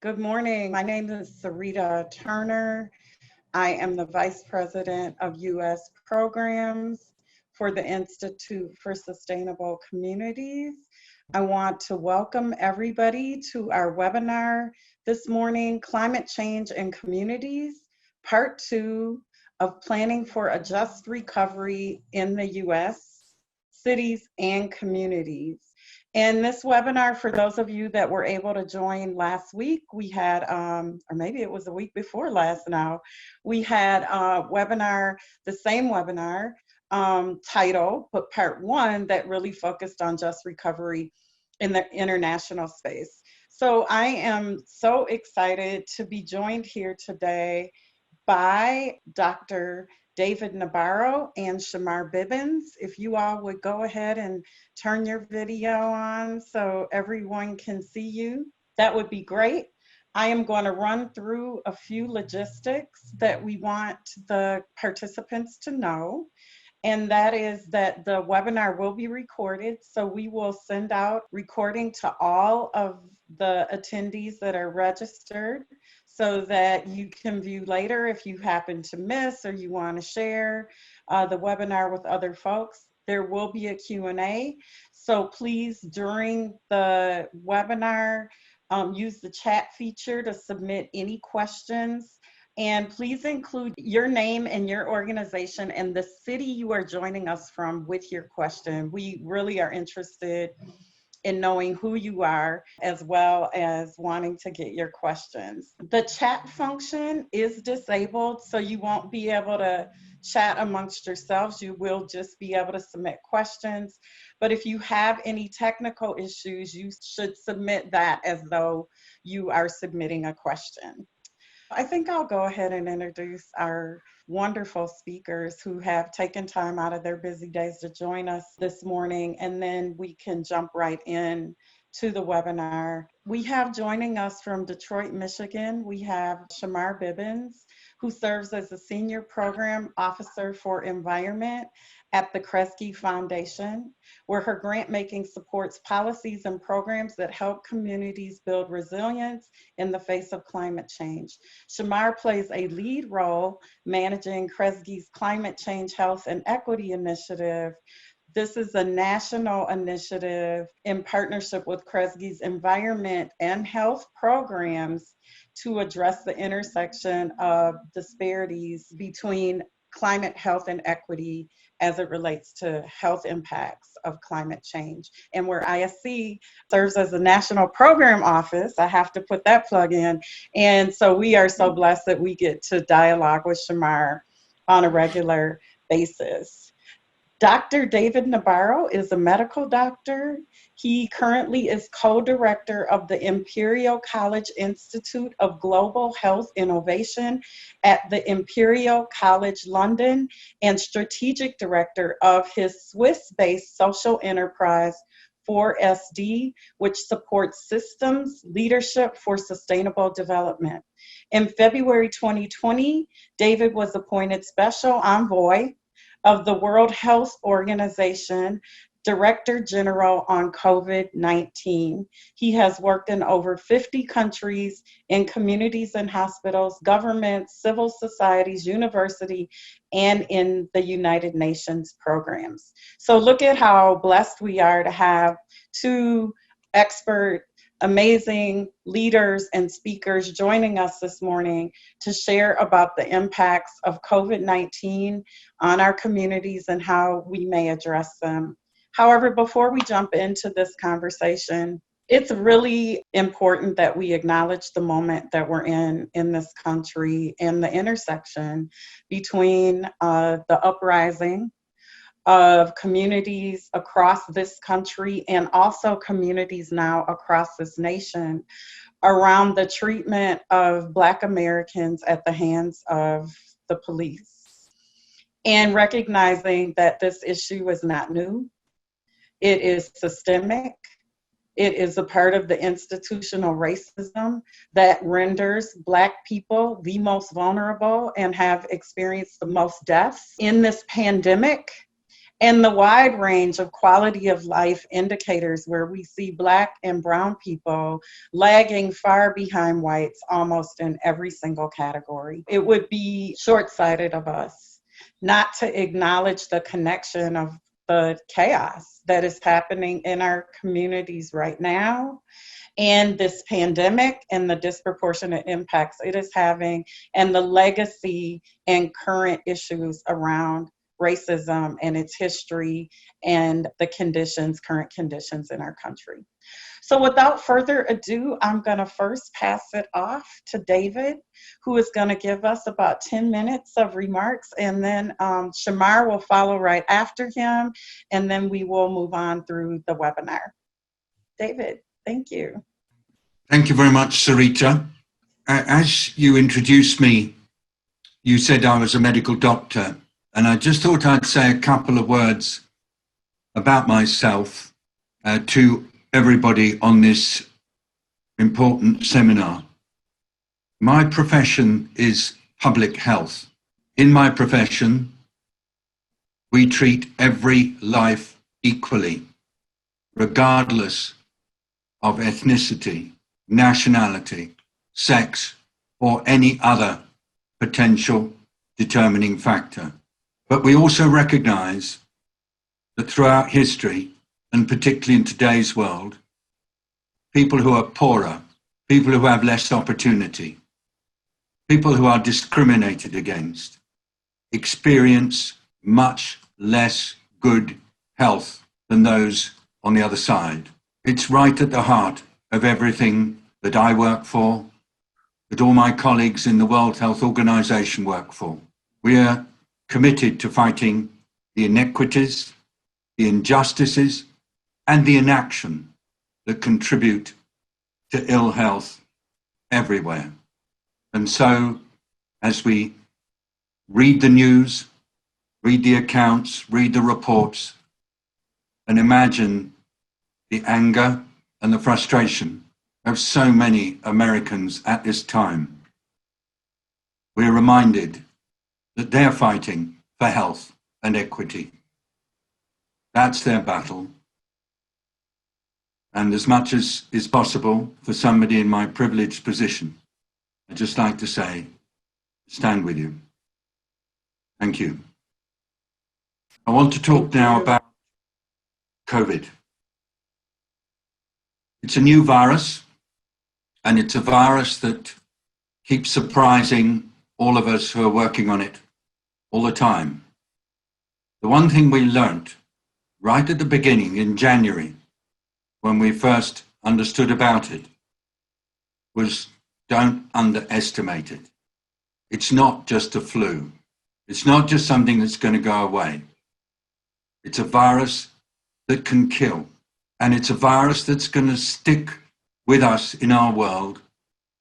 Good morning. My name is Sarita Turner. I am the Vice President of U.S. Programs for the Institute for Sustainable Communities. I want to welcome everybody to our webinar this morning, Climate Change and Communities, Part 2 of Planning for a Just Recovery in the U.S., Cities and Communities. In this webinar, for those of you that were able to join last week, we had, or maybe it was a week before last now, we had a webinar, the same webinar title, but part 1 that really focused on just recovery in the international space. So I am so excited to be joined here today by Dr. David Nabarro and Shamar Bibbins. If you all would go ahead and turn your video on so everyone can see you, that would be great. I am going to run through a few logistics that we want the participants to know. And that is that the webinar will be recorded. So we will send out recording to all of the attendees that are registered so that you can view later if you happen to miss or you want to share the webinar with other folks. There will be a Q&A. So please, during the webinar, use the chat feature to submit any questions. And please include your name and your organization and the city you are joining us from with your question. We really are interested in knowing who you are, as well as wanting to get your questions. The chat function is disabled, so you won't be able to chat amongst yourselves. You will just be able to submit questions. But if you have any technical issues, you should submit that as though you are submitting a question. I think I'll go ahead and introduce our wonderful speakers who have taken time out of their busy days to join us this morning, and then we can jump right in to the webinar. We have joining us from Detroit, Michigan, we have Shamar Bibbins, who serves as the Senior Program Officer for Environment at the Kresge Foundation, where her grant making supports policies and programs that help communities build resilience in the face of climate change. Shamar plays a lead role managing Kresge's Climate Change, Health, and Equity Initiative. This is a national initiative in partnership with Kresge's environment and health programs to address the intersection of disparities between climate, health, and equity as it relates to health impacts of climate change. And where ISC serves as a national program office, I have to put that plug in. And so we are so blessed that we get to dialogue with Shamar on a regular basis. Dr. David Nabarro is a medical doctor. He currently is co-director of the Imperial College Institute of Global Health Innovation at the Imperial College London and strategic director of his Swiss-based social enterprise 4SD, which supports systems leadership for sustainable development. In February 2020, David was appointed Special Envoy of the World Health Organization, Director General on COVID-19. He has worked in over 50 countries in communities and hospitals, governments, civil societies, university, and in the United Nations programs. So look at how blessed we are to have two expert, amazing leaders and speakers joining us this morning to share about the impacts of COVID-19 on our communities and how we may address them. However, before we jump into this conversation, it's really important that we acknowledge the moment that we're in this country and the intersection between the uprising of communities across this country and also communities now across this nation around the treatment of Black Americans at the hands of the police. And recognizing that this issue is not new, it is systemic. It is a part of the institutional racism that renders Black people the most vulnerable and have experienced the most deaths in this pandemic. and the wide range of quality of life indicators where we see Black and brown people lagging far behind whites almost in every single category. It would be short-sighted of us not to acknowledge the connection of the chaos that is happening in our communities right now, and this pandemic and the disproportionate impacts it is having, and the legacy and current issues around racism and its history and the conditions, current conditions in our country. So without further ado, I'm going to first pass it off to David, who is going to give us about 10 minutes of remarks, and then Shamar will follow right after him, and then we will move on through the webinar. David, thank you. Thank you very much, Sarita. As you introduced me, you said I was a medical doctor, and I just thought I'd say a couple of words about myself to everybody on this important seminar. My profession is public health. In my profession, we treat every life equally, regardless of ethnicity, nationality, sex, or any other potential determining factor. But we also recognize that throughout history, and particularly in today's world, people who are poorer, people who have less opportunity, people who are discriminated against, experience much less good health than those on the other side. It's right at the heart of everything that I work for, that all my colleagues in the World Health Organization work for. We are committed to fighting the inequities, the injustices, and the inaction that contribute to ill health everywhere. And so, as we read the news, read the accounts, read the reports, and imagine the anger and the frustration of so many Americans at this time, we're reminded that they're fighting for health and equity. That's their battle. And as much as is possible for somebody in my privileged position, I'd just like to say, stand with you. Thank you. I want to talk now about COVID. It's a new virus, and it's a virus that keeps surprising all of us who are working on it all the time. The one thing we learned right at the beginning in January, when we first understood about it, was don't underestimate it. It's not just a flu. It's not just something that's going to go away. It's a virus that can kill. And it's a virus that's going to stick with us in our world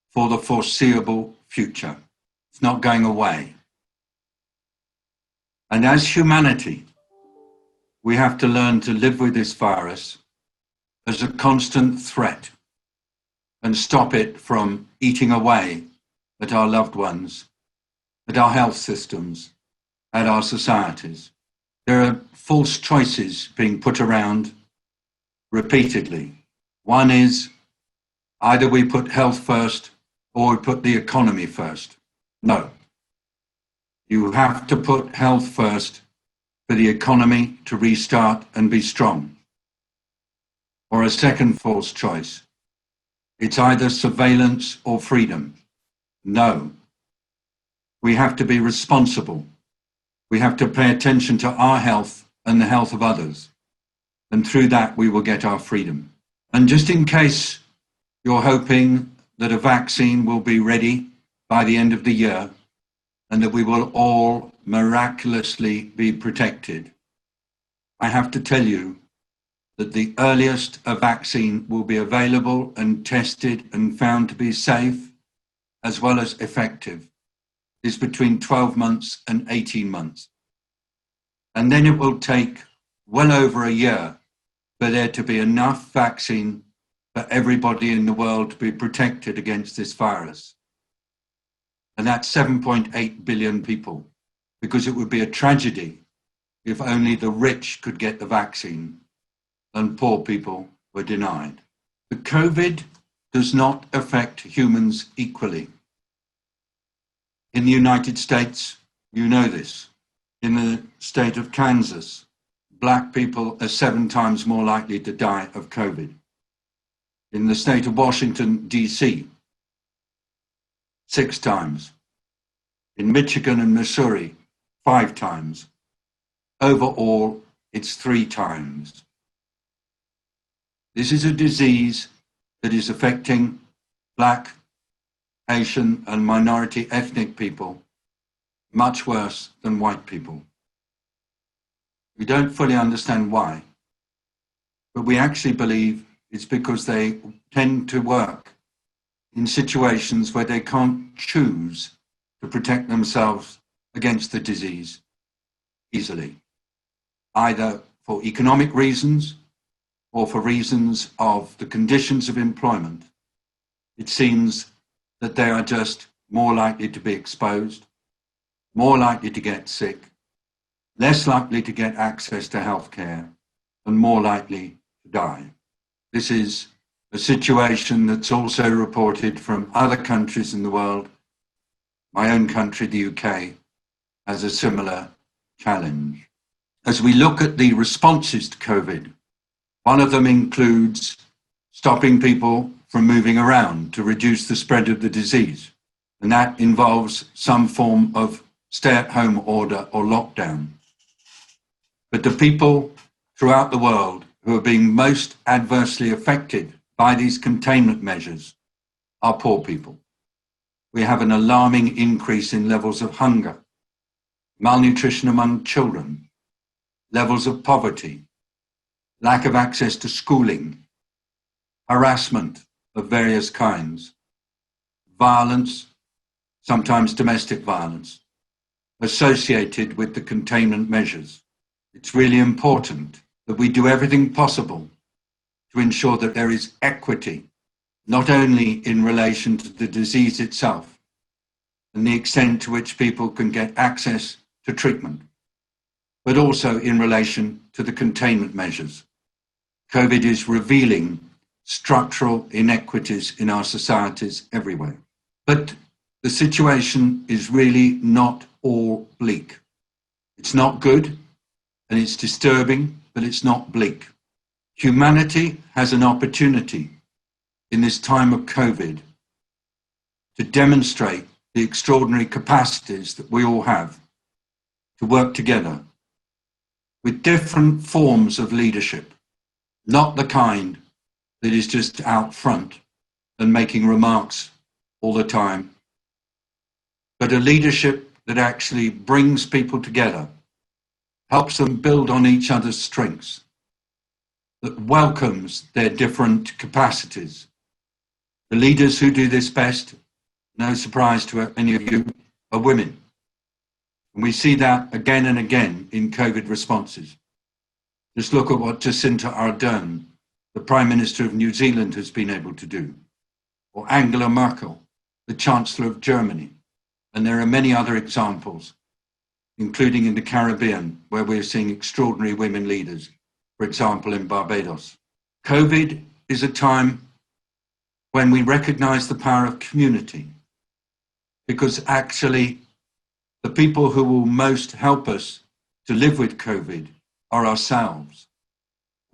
for the foreseeable future. It's not going away. And as humanity, we have to learn to live with this virus as a constant threat and stop it from eating away at our loved ones, at our health systems, at our societies. There are false choices being put around repeatedly. One is either we put health first or we put the economy first. No. You have to put health first for the economy to restart and be strong. Or a second false choice. It's either surveillance or freedom. No. We have to be responsible. We have to pay attention to our health and the health of others. And through that, we will get our freedom. And just in case you're hoping that a vaccine will be ready by the end of the year and that we will all miraculously be protected, I have to tell you that the earliest a vaccine will be available and tested and found to be safe as well as effective is between 12 months and 18 months. And then it will take well over a year for there to be enough vaccine for everybody in the world to be protected against this virus. And that's 7.8 billion people, because it would be a tragedy if only the rich could get the vaccine and poor people were denied. But COVID does not affect humans equally. In the United States, you know this. In the state of Kansas, Black people are 7 times more likely to die of COVID. In the state of Washington, D.C., 6 times. In Michigan and Missouri, 5 times. Overall, it's 3 times. This is a disease that is affecting Black, Asian, and minority ethnic people much worse than white people. We don't fully understand why, but we actually believe it's because they tend to work in situations where they can't choose to protect themselves against the disease easily, either for economic reasons or for reasons of the conditions of employment. It seems that they are just more likely to be exposed, more likely to get sick, less likely to get access to healthcare, and more likely to die. This is a situation that's also reported from other countries in the world. My own country, the UK, has a similar challenge. As we look at the responses to COVID, one of them includes stopping people from moving around to reduce the spread of the disease. And that involves some form of stay-at-home order or lockdown. But the people throughout the world who are being most adversely affected by these containment measures are poor people. We have an alarming increase in levels of hunger, malnutrition among children, levels of poverty, lack of access to schooling, harassment of various kinds, violence, sometimes domestic violence, associated with the containment measures. It's really important that we do everything possible to ensure that there is equity, not only in relation to the disease itself and the extent to which people can get access to treatment, but also in relation to the containment measures. COVID is revealing structural inequities in our societies everywhere. But the situation is really not all bleak. It's not good and it's disturbing, but it's not bleak. Humanity has an opportunity in this time of COVID to demonstrate the extraordinary capacities that we all have to work together with different forms of leadership, not the kind that is just out front and making remarks all the time, but a leadership that actually brings people together, helps them build on each other's strengths, that welcomes their different capacities. The leaders who do this best, no surprise to any of you, are women. And we see that again and again in COVID responses. Just look at what Jacinda Ardern, the Prime Minister of New Zealand, has been able to do, or Angela Merkel, the Chancellor of Germany. And there are many other examples, including in the Caribbean, where we're seeing extraordinary women leaders, for example, in Barbados. COVID is a time when we recognize the power of community, because actually the people who will most help us to live with COVID are ourselves.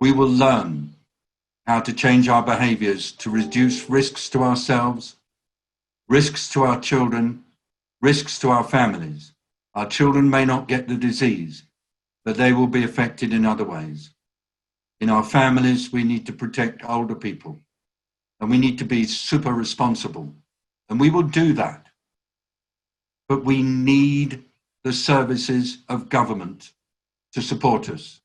We will learn how to change our behaviors to reduce risks to ourselves, risks to our children, risks to our families. Our children may not get the disease, but they will be affected in other ways. In our families, we need to protect older people, and we need to be super responsible, and we will do that. But we need the services of government to support us.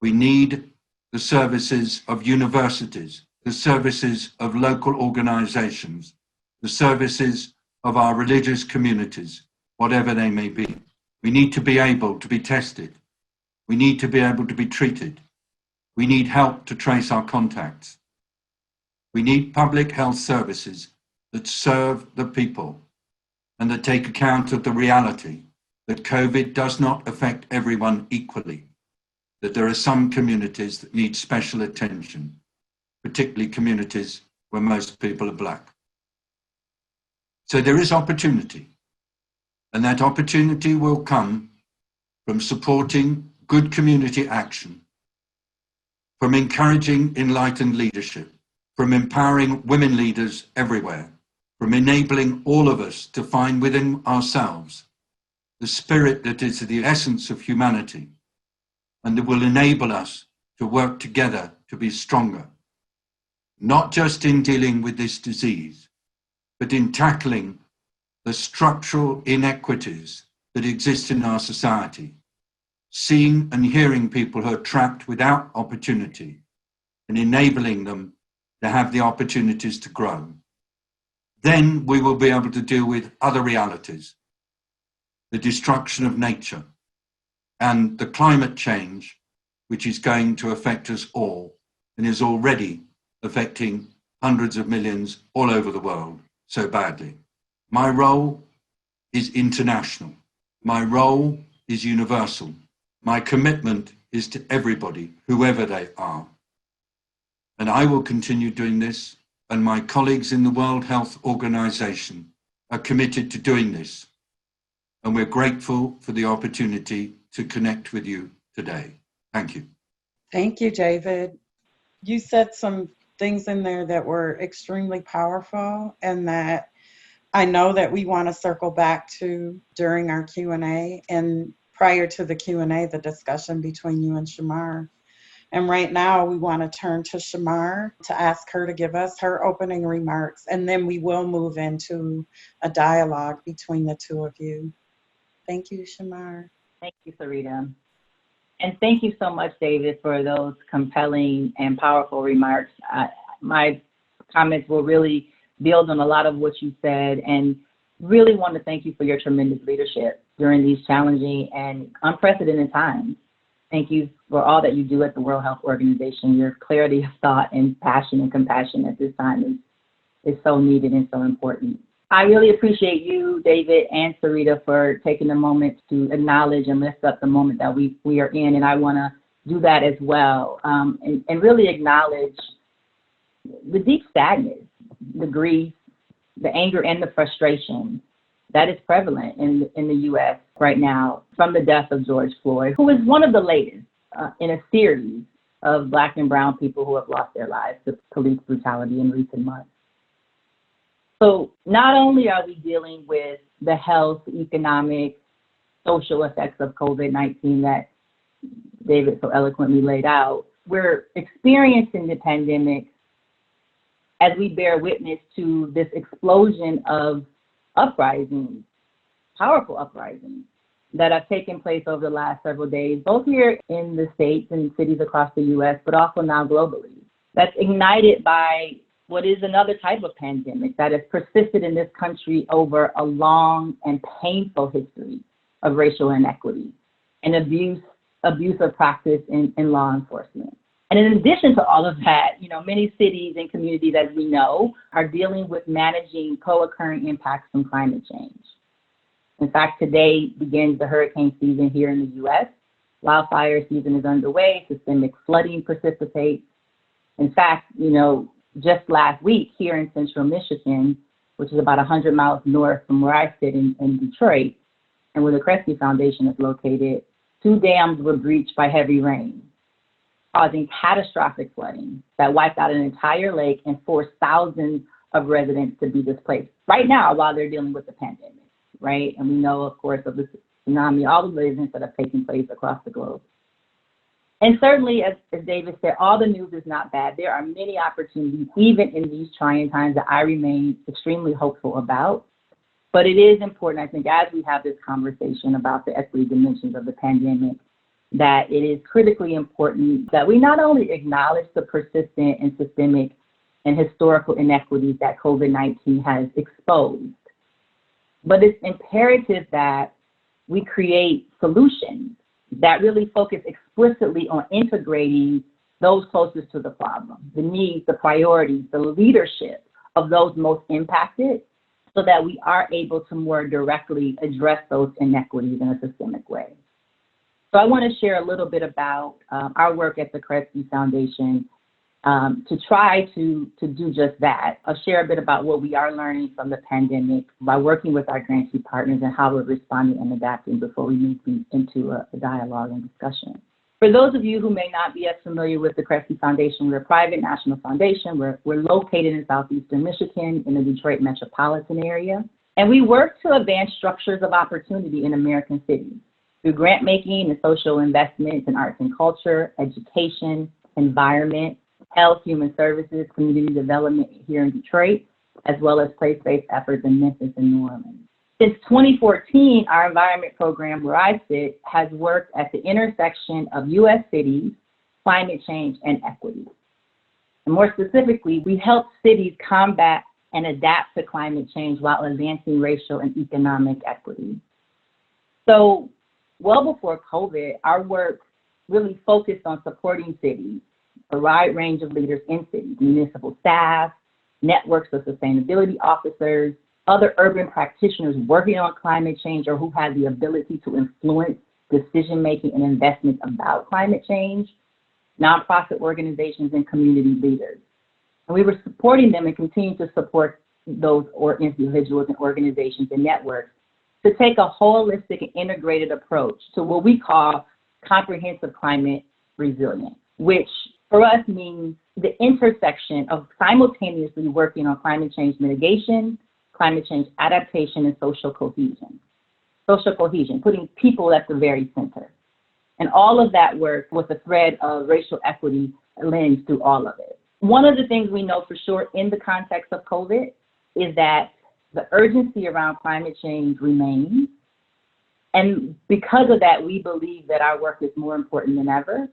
We need the services of universities, the services of local organizations, the services of our religious communities, whatever they may be. We need to be able to be tested. We need to be able to be treated. We need help to trace our contacts. We need public health services that serve the people and that take account of the reality that COVID does not affect everyone equally, that there are some communities that need special attention, particularly communities where most people are Black. So there is opportunity, and that opportunity will come from supporting good community action, from encouraging enlightened leadership, from empowering women leaders everywhere, from enabling all of us to find within ourselves the spirit that is the essence of humanity, and that will enable us to work together to be stronger, not just in dealing with this disease, but in tackling the structural inequities that exist in our society, seeing and hearing people who are trapped without opportunity and enabling them to have the opportunities to grow. Then we will be able to deal with other realities, the destruction of nature and the climate change, which is going to affect us all and is already affecting hundreds of millions all over the world so badly. My role is international. My role is universal. My commitment is to everybody, whoever they are. And I will continue doing this, and my colleagues in the World Health Organization are committed to doing this. And we're grateful for the opportunity to connect with you today. Thank you. Thank you, David. You said some things in there that were extremely powerful and that I know that we want to circle back to during our Q&A and prior to the Q&A, the discussion between you and Shamar. And right now we want to turn to Shamar to ask her to give us her opening remarks, and then we will move into a dialogue between the two of you. Thank you, Shamar. Thank you, Sarita. And thank you so much, David, for those compelling and powerful remarks. My comments will really build on a lot of what you said, and really want to thank you for your tremendous leadership during these challenging and unprecedented times. Thank you for all that you do at the World Health Organization. Your clarity of thought and passion and compassion at this time is so needed and so important. I really appreciate you, David, and Sarita for taking a moment to acknowledge and lift up the moment that we are in, and I want to do that as well, and really acknowledge the deep sadness, the grief, the anger, and the frustration that is prevalent in the U.S. right now from the death of George Floyd, who is one of the latest in a series of Black and brown people who have lost their lives to police brutality in recent months. So not only are we dealing with the health, economic, social effects of COVID-19 that David so eloquently laid out, we're experiencing the pandemic as we bear witness to this explosion of uprisings, powerful uprisings that have taken place over the last several days, both here in the States and cities across the U.S., but also now globally. That's ignited by what is another type of pandemic that has persisted in this country over a long and painful history of racial inequity and abusive practice in law enforcement. And in addition to all of that, many cities and communities, as we know, are dealing with managing co-occurring impacts from climate change. In fact, today begins the hurricane season here in the U.S. Wildfire season is underway, systemic flooding precipitates. In fact, just last week here in central Michigan, which is about 100 miles north from where I sit in Detroit, and where the Kresge Foundation is located, 2 dams were breached by heavy rain, causing catastrophic flooding that wiped out an entire lake and forced thousands of residents to be displaced right now while they're dealing with the pandemic, right? And we know, of course, of the tsunami, all of the events that have taken place across the globe. And certainly, as David said, all the news is not bad. There are many opportunities, even in these trying times, that I remain extremely hopeful about. But it is important, I think, as we have this conversation about the equity dimensions of the pandemic, that it is critically important that we not only acknowledge the persistent and systemic and historical inequities that COVID-19 has exposed, but it's imperative that we create solutions that really focus explicitly on integrating those closest to the problem, the needs, the priorities, the leadership of those most impacted, so that we are able to more directly address those inequities in a systemic way. So I want to share a little bit about our work at the Kresge Foundation to try to do just that. I'll share a bit about what we are learning from the pandemic by working with our grantee partners and how we're responding and adapting before we move into a dialogue and discussion. For those of you who may not be as familiar with the Kresge Foundation, we're a private national foundation. We're located in southeastern Michigan in the Detroit metropolitan area. And we work to advance structures of opportunity in American cities through grant making and social investments in arts and culture, education, environment, health, human services, community development here in Detroit, as well as place-based efforts in Memphis and New Orleans. Since 2014, our environment program, where I sit, has worked at the intersection of U.S. cities, climate change, and equity. And more specifically, we help cities combat and adapt to climate change while advancing racial and economic equity. So, well before COVID, our work really focused on supporting cities, a wide range of leaders in cities, municipal staff, networks of sustainability officers, other urban practitioners working on climate change or who have the ability to influence decision-making and investments about climate change, nonprofit organizations, and community leaders. And we were supporting them and continue to support those individuals and organizations and networks to take a holistic and integrated approach to what we call comprehensive climate resilience, which for us means the intersection of simultaneously working on climate change mitigation, climate change adaptation, and social cohesion. Social cohesion, putting people at the very center. And all of that work with a thread of racial equity lens through all of it. One of the things we know for sure in the context of COVID is that the urgency around climate change remains. And because of that, we believe that our work is more important than ever.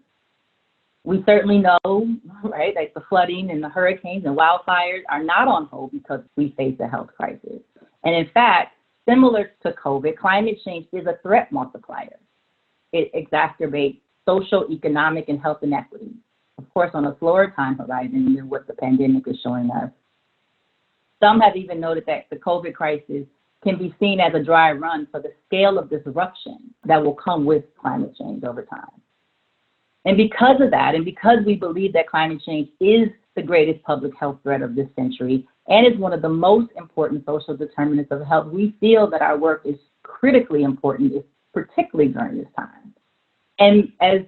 We certainly know, right, like the flooding and the hurricanes and wildfires are not on hold because we face a health crisis. And in fact, similar to COVID, climate change is a threat multiplier. It exacerbates social, economic, and health inequities, of course, on a slower time horizon than what the pandemic is showing us. Some have even noted that the COVID crisis can be seen as a dry run for the scale of disruption that will come with climate change over time. And because of that, and because we believe that climate change is the greatest public health threat of this century and is one of the most important social determinants of health, we feel that our work is critically important, particularly during this time. And as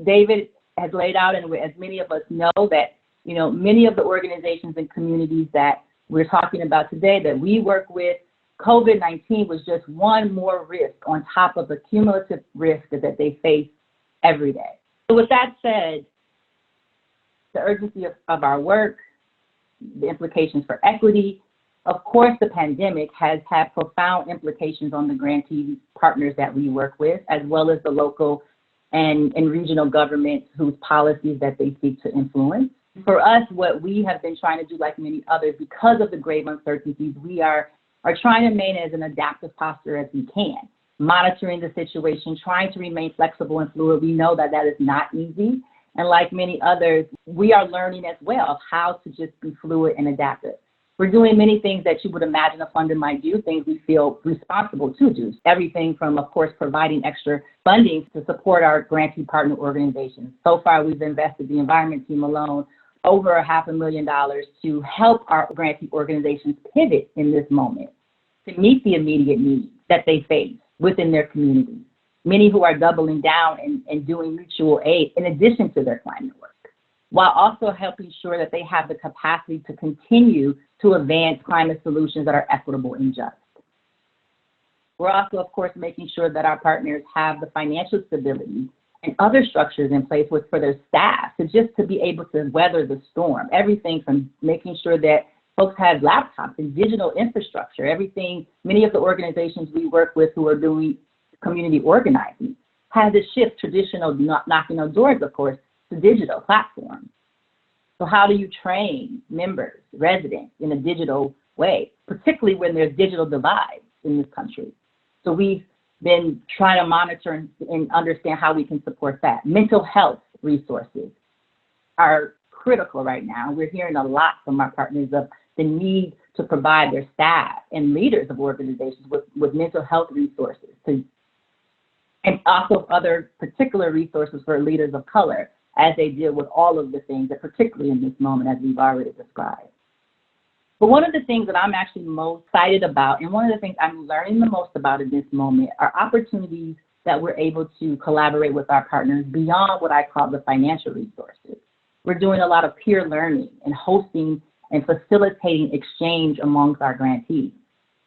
David has laid out, and as many of us know, that many of the organizations and communities that we're talking about today that we work with, COVID-19 was just one more risk on top of the cumulative risk that they face every day. So with that said, the urgency of our work, the implications for equity, of course, the pandemic has had profound implications on the grantee partners that we work with, as well as the local and regional governments whose policies that they seek to influence. For us, what we have been trying to do, like many others, because of the grave uncertainties, we are trying to remain as an adaptive posture as we can, monitoring the situation, trying to remain flexible and fluid. We know that is not easy. And like many others, we are learning as well of how to just be fluid and adaptive. We're doing many things that you would imagine a funder might do, things we feel responsible to do. Everything from, of course, providing extra funding to support our grantee partner organizations. So far, we've invested the environment team alone over $500,000 to help our grantee organizations pivot in this moment to meet the immediate needs that they face within their communities. Many who are doubling down and doing mutual aid in addition to their climate work, while also helping sure that they have the capacity to continue to advance climate solutions that are equitable and just. We're also, of course, making sure that our partners have the financial stability and other structures in place for their staff to be able to weather the storm. Everything from making sure that folks have laptops and digital infrastructure, everything. Many of the organizations we work with who are doing community organizing had to shift traditional knocking on doors, of course, to digital platforms. So how do you train members, residents in a digital way, particularly when there's digital divides in this country? So we've been trying to monitor and understand how we can support that. Mental health resources are critical right now. We're hearing a lot from our partners of the need to provide their staff and leaders of organizations with mental health resources, and also other particular resources for leaders of color as they deal with all of the things that particularly in this moment, as we've already described. But one of the things that I'm actually most excited about, and one of the things I'm learning the most about in this moment, are opportunities that we're able to collaborate with our partners beyond what I call the financial resources. We're doing a lot of peer learning and hosting and facilitating exchange amongst our grantees.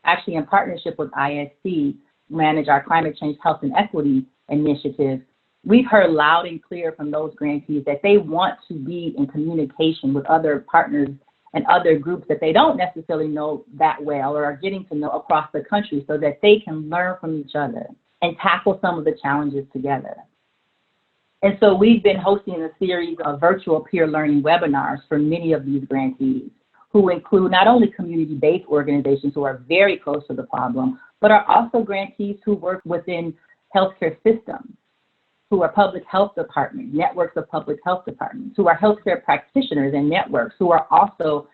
Actually, in partnership with ISC, manage our climate change, health, and equity initiative, we've heard loud and clear from those grantees that they want to be in communication with other partners and other groups that they don't necessarily know that well or are getting to know across the country, so that they can learn from each other and tackle some of the challenges together. And so we've been hosting a series of virtual peer learning webinars for many of these grantees, who include not only community-based organizations who are very close to the problem, but are also grantees who work within healthcare systems, who are public health departments, networks of public health departments, who are healthcare practitioners and networks, who are also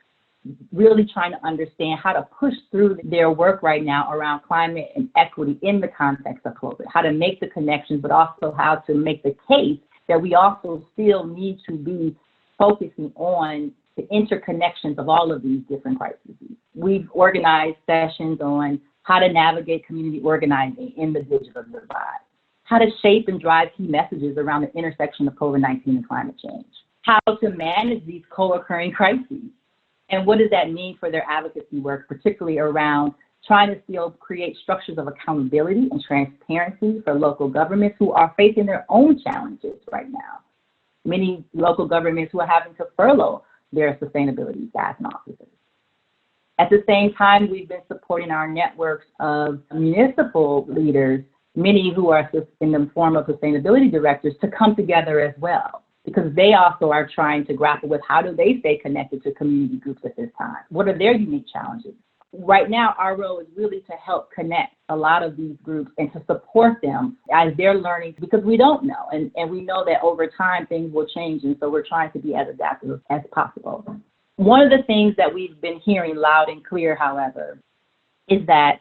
really trying to understand how to push through their work right now around climate and equity in the context of COVID, how to make the connections, but also how to make the case that we also still need to be focusing on the interconnections of all of these different crises. We've organized sessions on how to navigate community organizing in the digital divide, how to shape and drive key messages around the intersection of COVID-19 and climate change, how to manage these co-occurring crises, and what does that mean for their advocacy work, particularly around trying to still create structures of accountability and transparency for local governments who are facing their own challenges right now. Many local governments who are having to furlough their sustainability staff and officers. At the same time, we've been supporting our networks of municipal leaders, many who are in the form of sustainability directors, to come together as well, because they also are trying to grapple with how do they stay connected to community groups at this time? What are their unique challenges? Right now, our role is really to help connect a lot of these groups and to support them as they're learning, because we don't know. And we know that over time, things will change. And so we're trying to be as adaptive as possible. One of the things that we've been hearing loud and clear, however, is that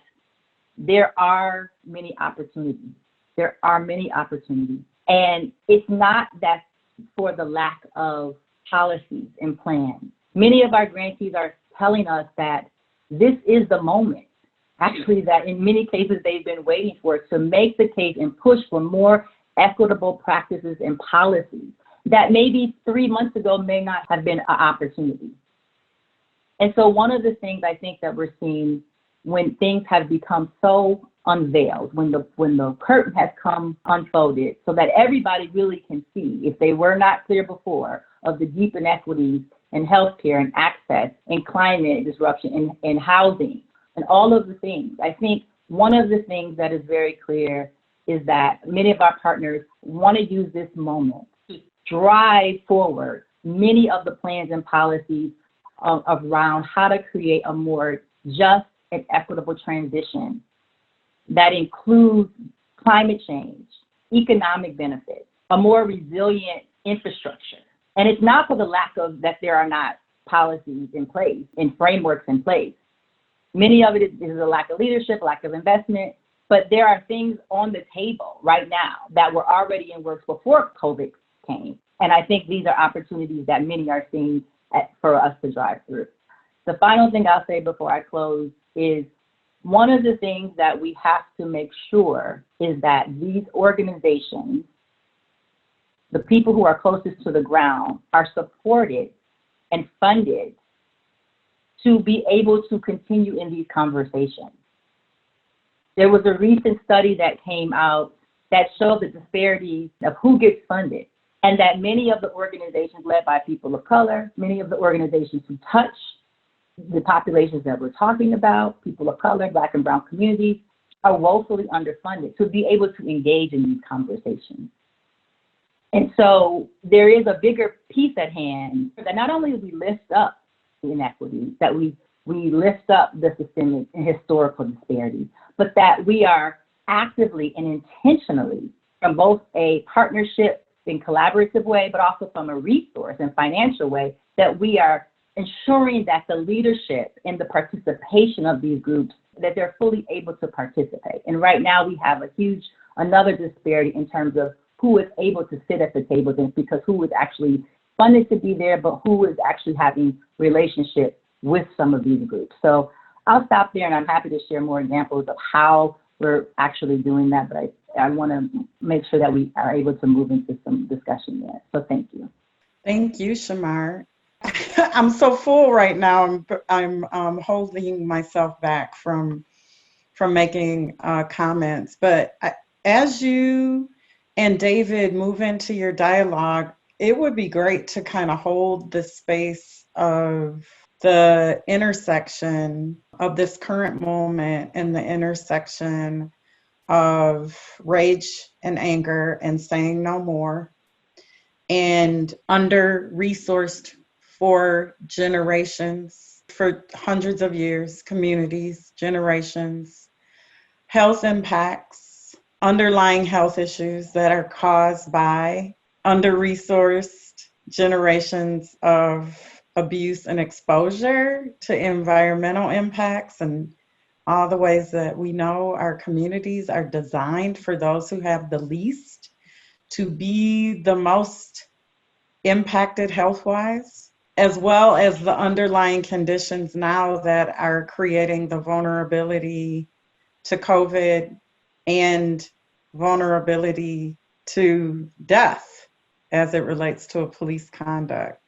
there are many opportunities. There are many opportunities. And it's not that for the lack of policies and plans. Many of our grantees are telling us that this is the moment, actually, that in many cases they've been waiting for, to make the case and push for more equitable practices and policies that maybe 3 months ago may not have been an opportunity. And so one of the things I think that we're seeing when things have become so unveiled, when the curtain has come unfolded so that everybody really can see, if they were not clear before, of the deep inequities in healthcare and access and climate disruption and housing and all of the things. I think one of the things that is very clear is that many of our partners want to use this moment to drive forward many of the plans and policies around how to create a more just and equitable transition that includes climate change, economic benefits, a more resilient infrastructure. And it's not for the lack of that there are not policies in place and frameworks in place. Many of it is a lack of leadership, lack of investment, but there are things on the table right now that were already in works before COVID came. And I think these are opportunities that many are seeing for us to drive through. The final thing I'll say before I close is one of the things that we have to make sure is that these organizations, the people who are closest to the ground, are supported and funded to be able to continue in these conversations. There was a recent study that came out that showed the disparities of who gets funded, and that many of the organizations led by people of color, many of the organizations who touch the populations that we're talking about, people of color, Black and brown communities, are woefully underfunded to be able to engage in these conversations. And so there is a bigger piece at hand that not only do we lift up the inequities, that we lift up the systemic and historical disparities, but that we are actively and intentionally, from both a partnership and collaborative way, but also from a resource and financial way, that we are ensuring that the leadership and the participation of these groups, that they're fully able to participate. And right now we have another disparity in terms of who is able to sit at the table, because who is actually funded to be there, but who is actually having relationship with some of these groups. So I'll stop there, and I'm happy to share more examples of how we're actually doing that, but I want to make sure that we are able to move into some discussion there. So thank you. Thank you, Shamar. I'm so full right now. I'm holding myself back from making comments. But as you and David move into your dialogue, it would be great to kind of hold the space of the intersection of this current moment and the intersection of rage and anger and saying no more, and under-resourced for generations, for hundreds of years, communities, generations, health impacts, underlying health issues that are caused by under-resourced generations of abuse and exposure to environmental impacts, and all the ways that we know our communities are designed for those who have the least to be the most impacted health-wise, as well as the underlying conditions now that are creating the vulnerability to COVID and vulnerability to death as it relates to a police conduct.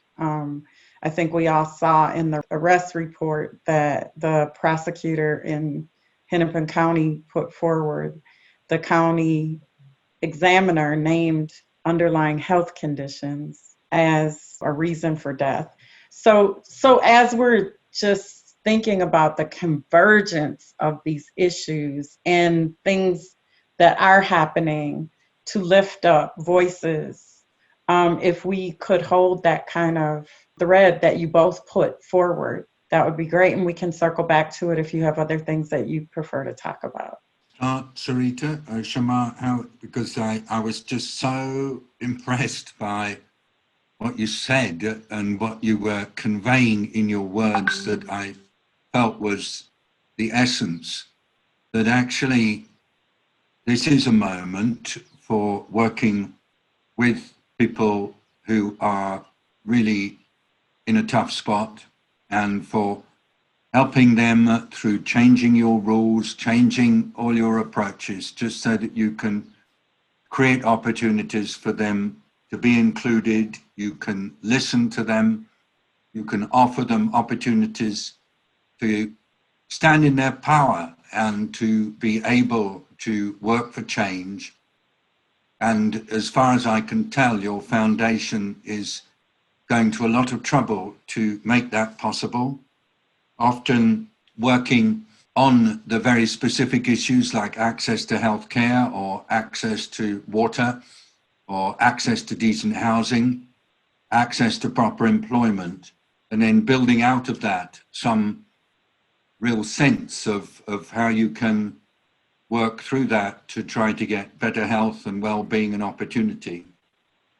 I think we all saw in the arrest report that the prosecutor in Hennepin County put forward. The county examiner named underlying health conditions as a reason for death. So as we're just thinking about the convergence of these issues and things that are happening to lift up voices, if we could hold that kind of thread that you both put forward, that would be great. And we can circle back to it if you have other things that you prefer to talk about. Sarita, Shamar, because I was just so impressed by what you said and what you were conveying in your words that I felt was the essence, that actually this is a moment for working with people who are really in a tough spot, and for helping them through changing your rules, changing all your approaches, just so that you can create opportunities for them to be included. You can listen to them, you can offer them opportunities to stand in their power and to be able to work for change. And as far as I can tell, your foundation is going to a lot of trouble to make that possible, often working on the very specific issues like access to healthcare or access to water or access to decent housing, access to proper employment, and then building out of that some real sense of how you can work through that to try to get better health and well-being and opportunity.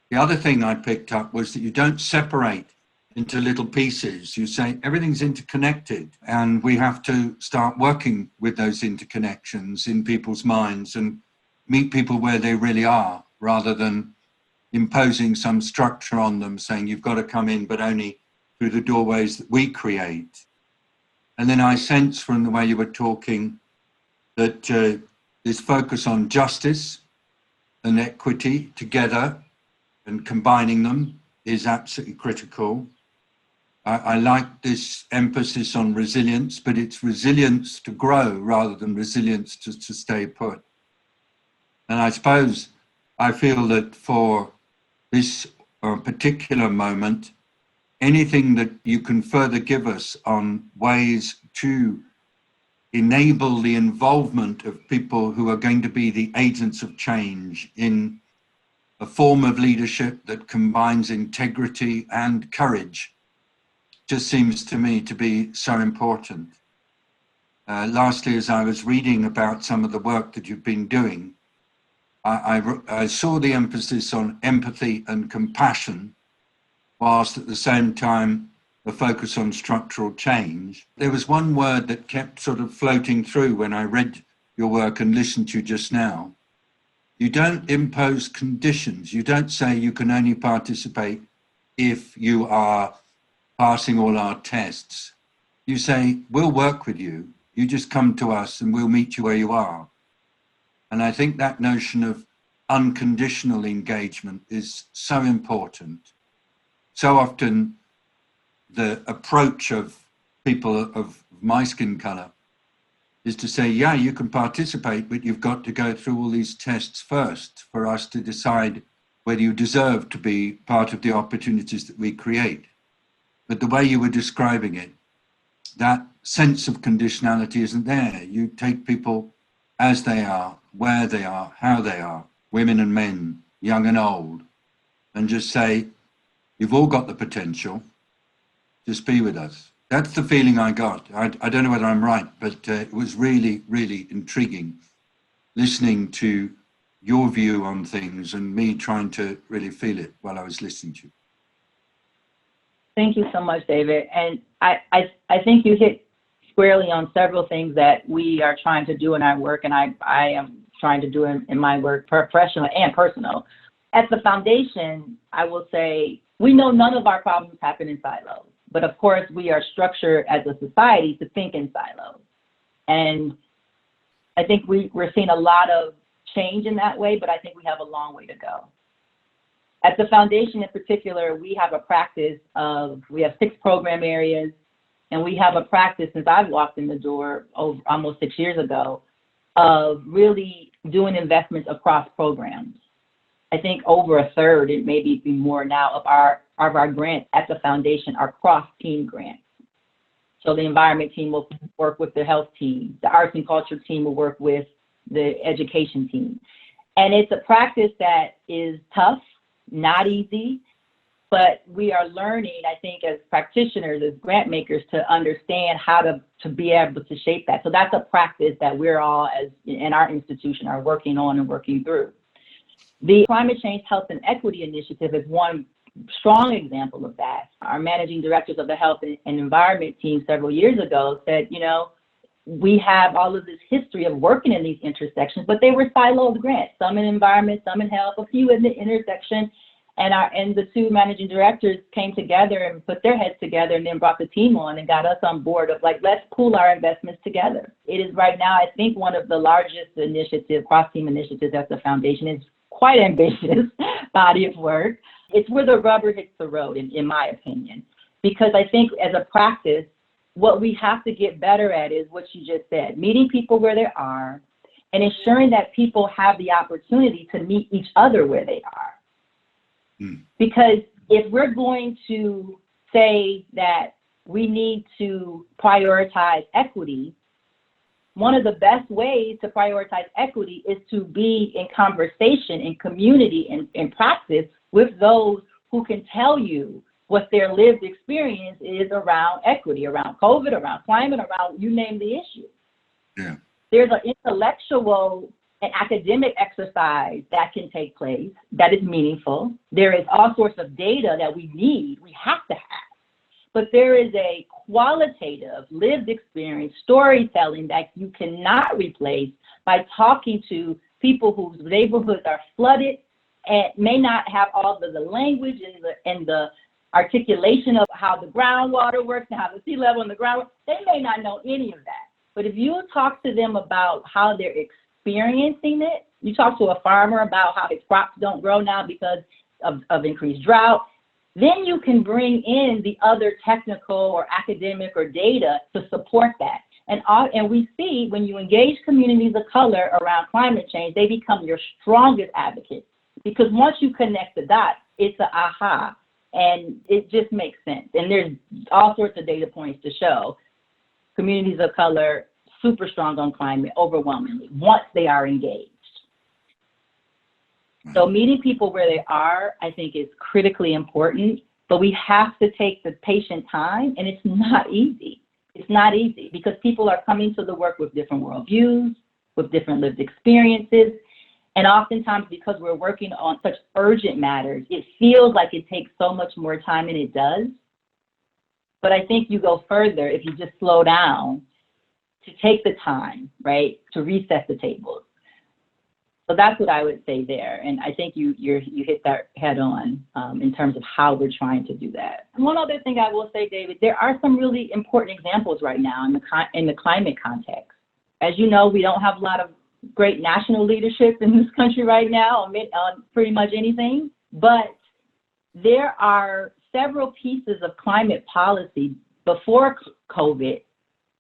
The other thing I picked up was that you don't separate into little pieces. You say everything's interconnected, and we have to start working with those interconnections in people's minds and meet people where they really are, rather than imposing some structure on them, saying you've got to come in, but only through the doorways that we create. And then I sense from the way you were talking that this focus on justice and equity together and combining them is absolutely critical. I like this emphasis on resilience, but it's resilience to grow rather than resilience to stay put. And I suppose I feel that for this particular moment, anything that you can further give us on ways to enable the involvement of people who are going to be the agents of change in a form of leadership that combines integrity and courage, just seems to me to be so important. Lastly, as I was reading about some of the work that you've been doing, I saw the emphasis on empathy and compassion, whilst at the same time a focus on structural change. There was one word that kept sort of floating through when I read your work and listened to you just now. You don't impose conditions. You don't say you can only participate if you are passing all our tests. You say, we'll work with you. You just come to us and we'll meet you where you are. And I think that notion of unconditional engagement is so important. So often the approach of people of my skin color is to say, yeah, you can participate, but you've got to go through all these tests first for us to decide whether you deserve to be part of the opportunities that we create. But the way you were describing it, that sense of conditionality isn't there. You take people as they are, where they are, how they are, women and men, young and old, and just say, you've all got the potential, just be with us. That's the feeling I got. I don't know whether I'm right, but it was really, really intriguing listening to your view on things and me trying to really feel it while I was listening to you. Thank you so much, David. And I think you hit squarely on several things that we are trying to do in our work, and I am trying to do in my work, professional and personal. At the foundation, I will say, we know none of our problems happen in silos. But of course, we are structured as a society to think in silos. And I think we're seeing a lot of change in that way, but I think we have a long way to go. At the foundation in particular, we have a practice of, we have 6 program areas, and we have a practice since I've walked in the door almost 6 years ago of really doing investments across programs. I think over a third, it may be more now, of our grants at the foundation are cross-team grants. So the environment team will work with the health team. The arts and culture team will work with the education team. And it's a practice that is tough, not easy, but we are learning, I think, as practitioners, as grant makers, to understand how to be able to shape that. So that's a practice that we're all, as in our institution, are working on and working through. The Climate Change Health and Equity Initiative is one strong example of that. Our managing directors of the Health and Environment team several years ago said, you know, we have all of this history of working in these intersections, but they were siloed grants, some in environment, some in health, a few in the intersection. And the 2 managing directors came together and put their heads together and then brought the team on and got us on board of like, let's pool our investments together. It is right now, I think, one of the largest initiatives, cross-team initiatives at the foundation. It's quite ambitious body of work. It's where the rubber hits the road, in my opinion, because I think as a practice, what we have to get better at is what you just said, meeting people where they are and ensuring that people have the opportunity to meet each other where they are. Because if we're going to say that we need to prioritize equity, one of the best ways to prioritize equity is to be in conversation, in community, in practice with those who can tell you what their lived experience is around equity, around COVID, around climate, around you name the issue. Yeah. There's an intellectual and academic exercise that can take place that is meaningful. There is all sorts of data that we have to have. But there is a qualitative lived experience, storytelling that you cannot replace by talking to people whose neighborhoods are flooded and may not have all the language and the articulation of how the groundwater works and how the sea level and the ground, they may not know any of that. But if you talk to them about how they're experiencing it, you talk to a farmer about how his crops don't grow now because of increased drought, then you can bring in the other technical or academic or data to support that. And we see when you engage communities of color around climate change, they become your strongest advocates. Because once you connect the dots, it's an aha, and it just makes sense. And there's all sorts of data points to show communities of color super strong on climate overwhelmingly once they are engaged. So meeting people where they are, I think, is critically important, but we have to take the patient time, and it's not easy. It's not easy because people are coming to the work with different worldviews, with different lived experiences, and oftentimes because we're working on such urgent matters, it feels like it takes so much more time, and it does. But I think you go further if you just slow down to take the time, right, to reset the tables. So that's what I would say there. And I think you hit that head on in terms of how we're trying to do that. And one other thing I will say, David, there are some really important examples right now in the climate context. As you know, we don't have a lot of great national leadership in this country right now on pretty much anything, but there are several pieces of climate policy before COVID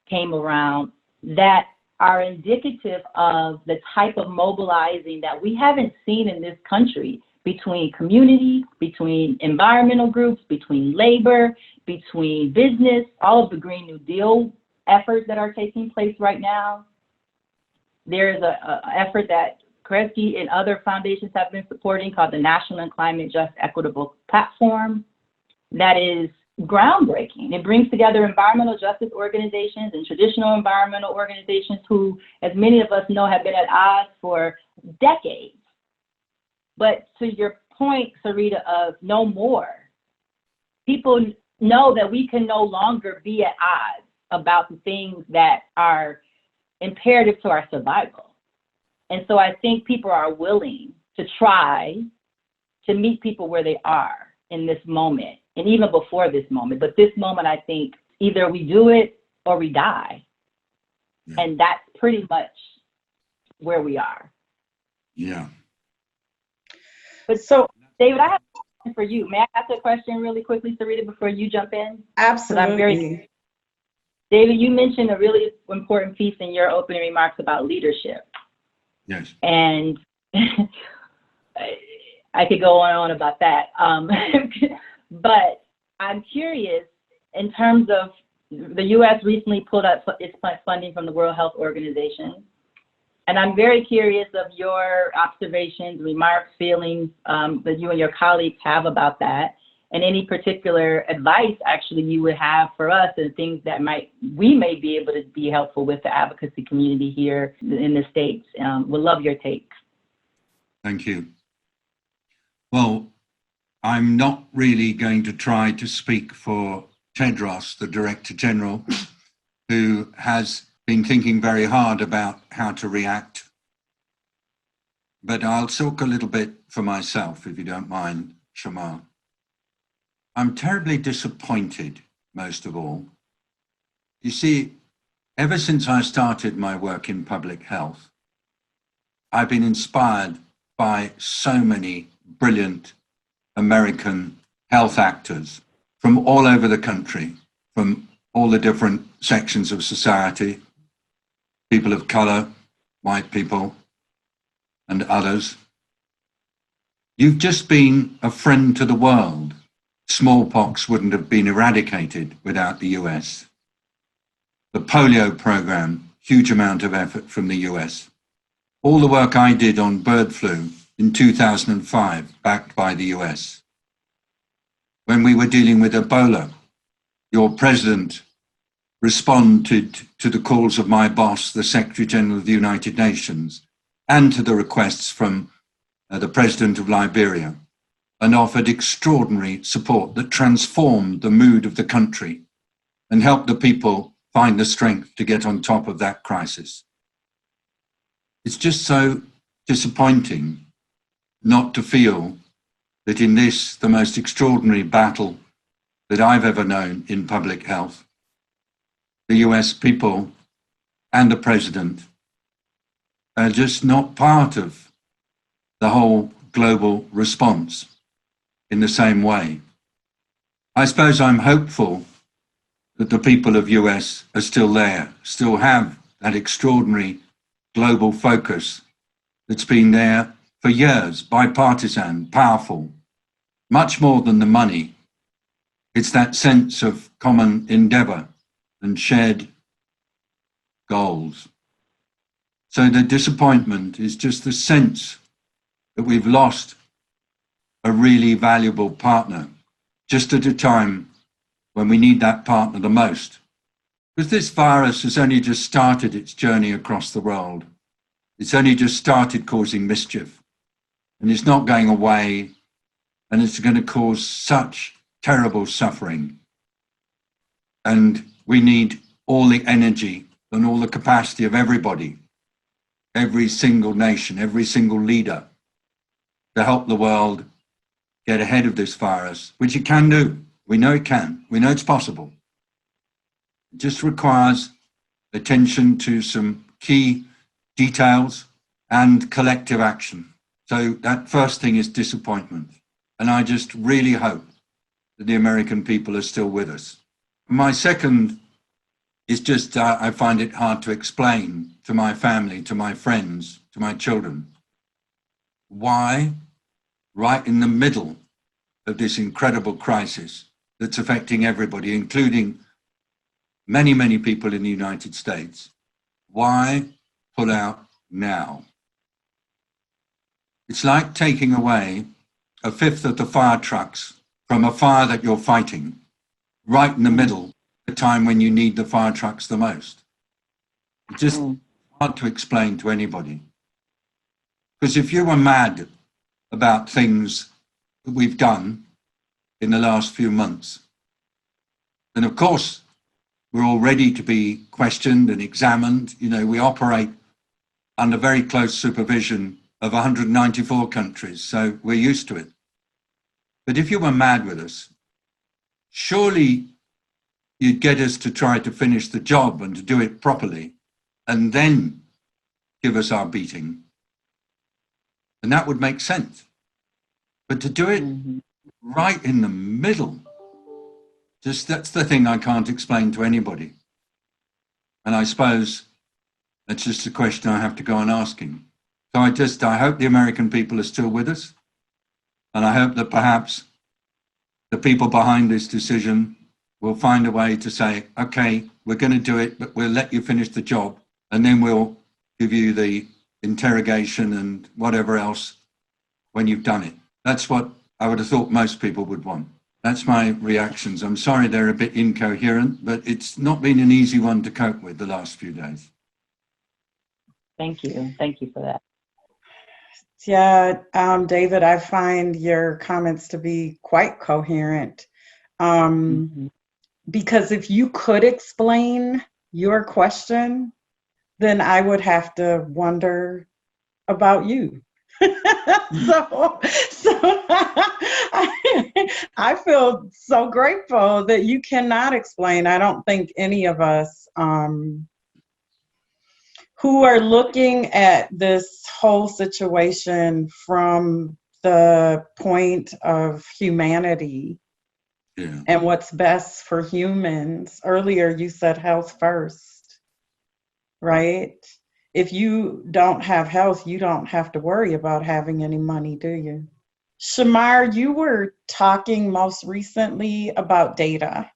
came around that are indicative of the type of mobilizing that we haven't seen in this country between community, between environmental groups, between labor, between business, all of the Green New Deal efforts that are taking place right now. There is an effort that Kresge and other foundations have been supporting called the National and Climate Just Equitable Platform that is groundbreaking. It brings together environmental justice organizations and traditional environmental organizations who, as many of us know, have been at odds for decades. But to your point, Sarita, of no more, people know that we can no longer be at odds about the things that are imperative to our survival. And so I think people are willing to try to meet people where they are in this moment, and even before this moment. But this moment, I think either we do it or we die. Yeah. And that's pretty much where we are. Yeah. But so, David, I have a question for you. May I ask a question really quickly, Sarita, before you jump in? Absolutely. David, you mentioned a really important piece in your opening remarks about leadership. Yes. And I could go on and on about that. But I'm curious, in terms of the U.S. recently pulled up its funding from the World Health Organization. And I'm very curious of your observations, remarks, feelings that you and your colleagues have about that, and any particular advice actually you would have for us and things that we may be able to be helpful with the advocacy community here in the States. Would love your take. Thank you. Well, I'm not really going to try to speak for Tedros, the Director General, who has been thinking very hard about how to react. But I'll talk a little bit for myself, if you don't mind, Shamar. I'm terribly disappointed, most of all. You see, ever since I started my work in public health, I've been inspired by so many brilliant American health actors from all over the country, from all the different sections of society, people of color, white people, and others. You've just been a friend to the world. Smallpox wouldn't have been eradicated without the US. The polio program, huge amount of effort from the US. All the work I did on bird flu in 2005, backed by the US. When we were dealing with Ebola, your president responded to the calls of my boss, the Secretary General of the United Nations, and to the requests from the president of Liberia, and offered extraordinary support that transformed the mood of the country and helped the people find the strength to get on top of that crisis. It's just so disappointing not to feel that in this, the most extraordinary battle that I've ever known in public health, the US people and the president are just not part of the whole global response in the same way. I suppose I'm hopeful that the people of US are still there, still have that extraordinary global focus that's been there for years, bipartisan, powerful, much more than the money. It's that sense of common endeavor and shared goals. So the disappointment is just the sense that we've lost a really valuable partner just at a time when we need that partner the most. Because this virus has only just started its journey across the world. It's only just started causing mischief. And it's not going away, and it's going to cause such terrible suffering. And we need all the energy and all the capacity of everybody, every single nation, every single leader, to help the world get ahead of this virus, which it can do. We know it can. We know it's possible. It just requires attention to some key details and collective action. So that first thing is disappointment. And I just really hope that the American people are still with us. My second is just, I find it hard to explain to my family, to my friends, to my children, why right in the middle of this incredible crisis that's affecting everybody, including many, many people in the United States, why pull out now? It's like taking away a fifth of the fire trucks from a fire that you're fighting right in the middle, the time when you need the fire trucks the most. It's just hard to explain to anybody. Because if you were mad about things that we've done in the last few months, then of course we're all ready to be questioned and examined. You know, we operate under very close supervision of 194 countries, so we're used to it. But if you were mad with us, surely you'd get us to try to finish the job and to do it properly, and then give us our beating. And that would make sense. But to do it right in the middle, just that's the thing I can't explain to anybody. And I suppose that's just a question I have to go on asking. So I hope the American people are still with us. And I hope that perhaps the people behind this decision will find a way to say, okay, we're going to do it, but we'll let you finish the job. And then we'll give you the interrogation and whatever else when you've done it. That's what I would have thought most people would want. That's my reactions. I'm sorry they're a bit incoherent, but it's not been an easy one to cope with the last few days. Thank you. Thank you for that. Yeah, David, I find your comments to be quite coherent. Because if you could explain your question, then I would have to wonder about you. so I feel so grateful that you cannot explain. I don't think any of us who are looking at this whole situation from the point of humanity and what's best for humans. Earlier, you said health first, right? If you don't have health, you don't have to worry about having any money, do you? Shamar, you were talking most recently about data.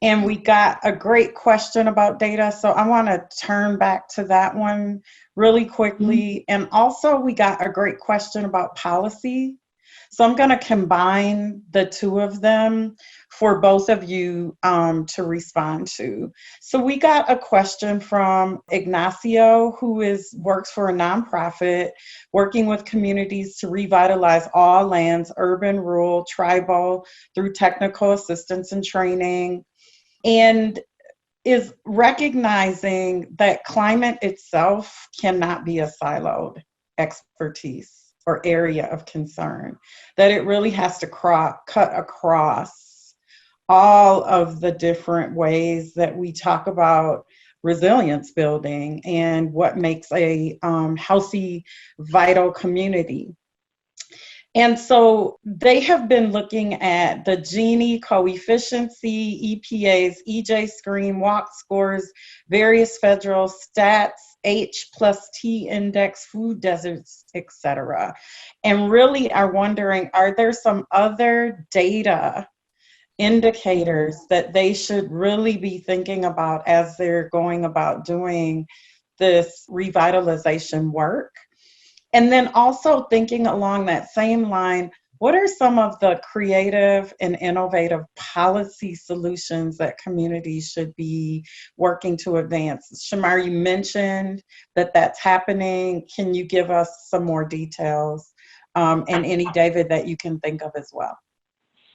And we got a great question about data, so I want to turn back to that one really quickly. And also, we got a great question about policy. So I'm going to combine the two of them for both of you to respond to. So we got a question from Ignacio, who works for a nonprofit working with communities to revitalize all lands, urban, rural, tribal, through technical assistance and training, and is recognizing that climate itself cannot be a siloed expertise or area of concern, that it really has to cut across all of the different ways that we talk about resilience building and what makes a healthy, vital community. And so they have been looking at the Gini coefficiency, EPA's EJ screen, walk scores, various federal stats, H+T index, food deserts, etc. And really are wondering, are there some other data indicators that they should really be thinking about as they're going about doing this revitalization work? And then also thinking along that same line, what are some of the creative and innovative policy solutions that communities should be working to advance? Shamar, you mentioned that that's happening. Can you give us some more details? And any, David, that you can think of as well?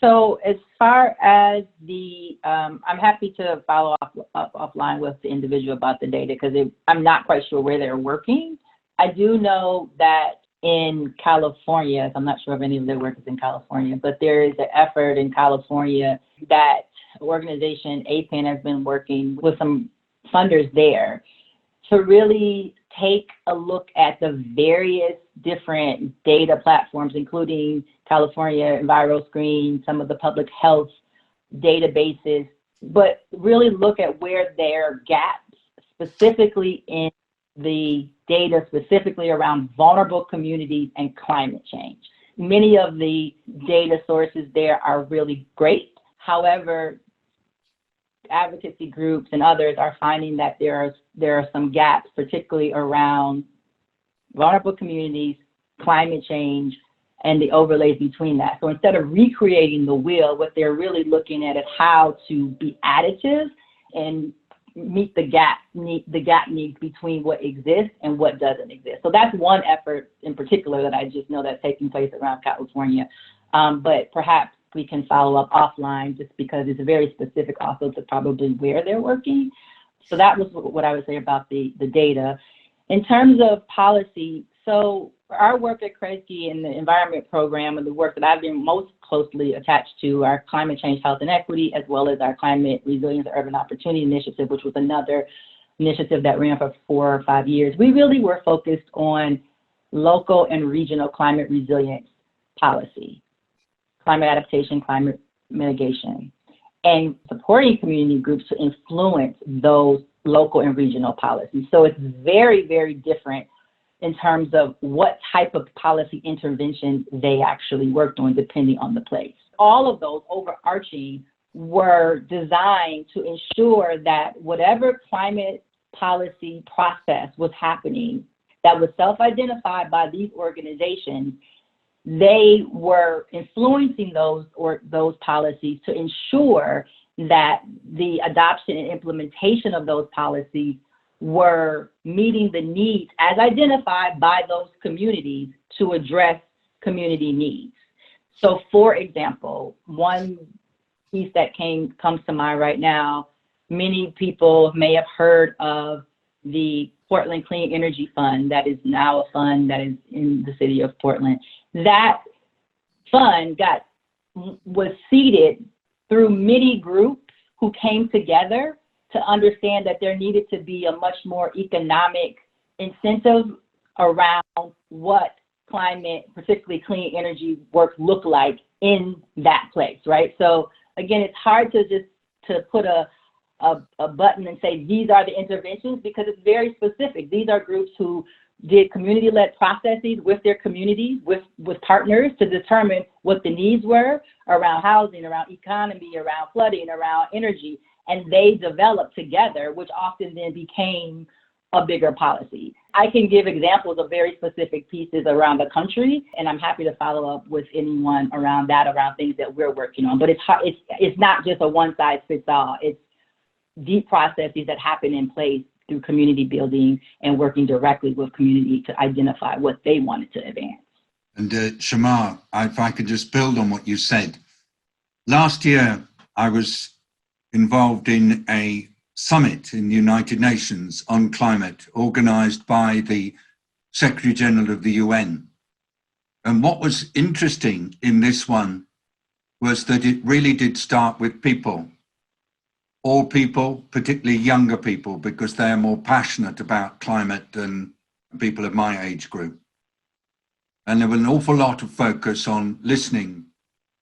So as far as the, I'm happy to follow up offline with the individual about the data because I'm not quite sure where they're working. I do know that in California, I'm not sure if any of their work is in California, but there is an effort in California that organization APAN has been working with some funders there to really take a look at the various different data platforms, including California EnviroScreen, some of the public health databases, but really look at where there are gaps specifically in the data, specifically around vulnerable communities and climate change. Many of the data sources there are really great. However, advocacy groups and others are finding that there are some gaps, particularly around vulnerable communities, climate change, and the overlays between that. So instead of recreating the wheel, what they're really looking at is how to be additive and meet the gap needs between what exists and what doesn't exist. So that's one effort in particular that I just know that's taking place around California. But perhaps we can follow up offline just because it's very specific also to probably where they're working. So that was what I would say about the data. In terms of policy, so our work at Kresge in the environment program and the work that I've been most closely attached to are climate change, health and equity, as well as our climate resilience and urban opportunity initiative, which was another initiative that ran for 4 or 5 years. We really were focused on local and regional climate resilience policy, climate adaptation, climate mitigation, and supporting community groups to influence those local and regional policies. So it's very, very different in terms of what type of policy interventions they actually worked on depending on the place. All of those overarching were designed to ensure that whatever climate policy process was happening that was self-identified by these organizations, they were influencing those policies to ensure that the adoption and implementation of those policies were meeting the needs as identified by those communities to address community needs. So for example, one piece that comes to mind right now, many people may have heard of the Portland Clean Energy Fund that is now a fund that is in the city of Portland. That fund was seeded through many groups who came together to understand that there needed to be a much more economic incentive around what climate, particularly clean energy work look like in that place, right? So again, it's hard to just put a button and say, these are the interventions, because it's very specific. These are groups who did community-led processes with their communities, with partners to determine what the needs were around housing, around economy, around flooding, around energy. And they developed together, which often then became a bigger policy. I can give examples of very specific pieces around the country, and I'm happy to follow up with anyone around that, around things that we're working on. But it's not just a one-size-fits-all. It's deep processes that happen in place through community building and working directly with community to identify what they wanted to advance. And Shamar, if I could just build on what you said. Last year, I was involved in a summit in the United Nations on climate, organized by the Secretary General of the UN. And what was interesting in this one was that it really did start with people. All people, particularly younger people, because they are more passionate about climate than people of my age group. And there was an awful lot of focus on listening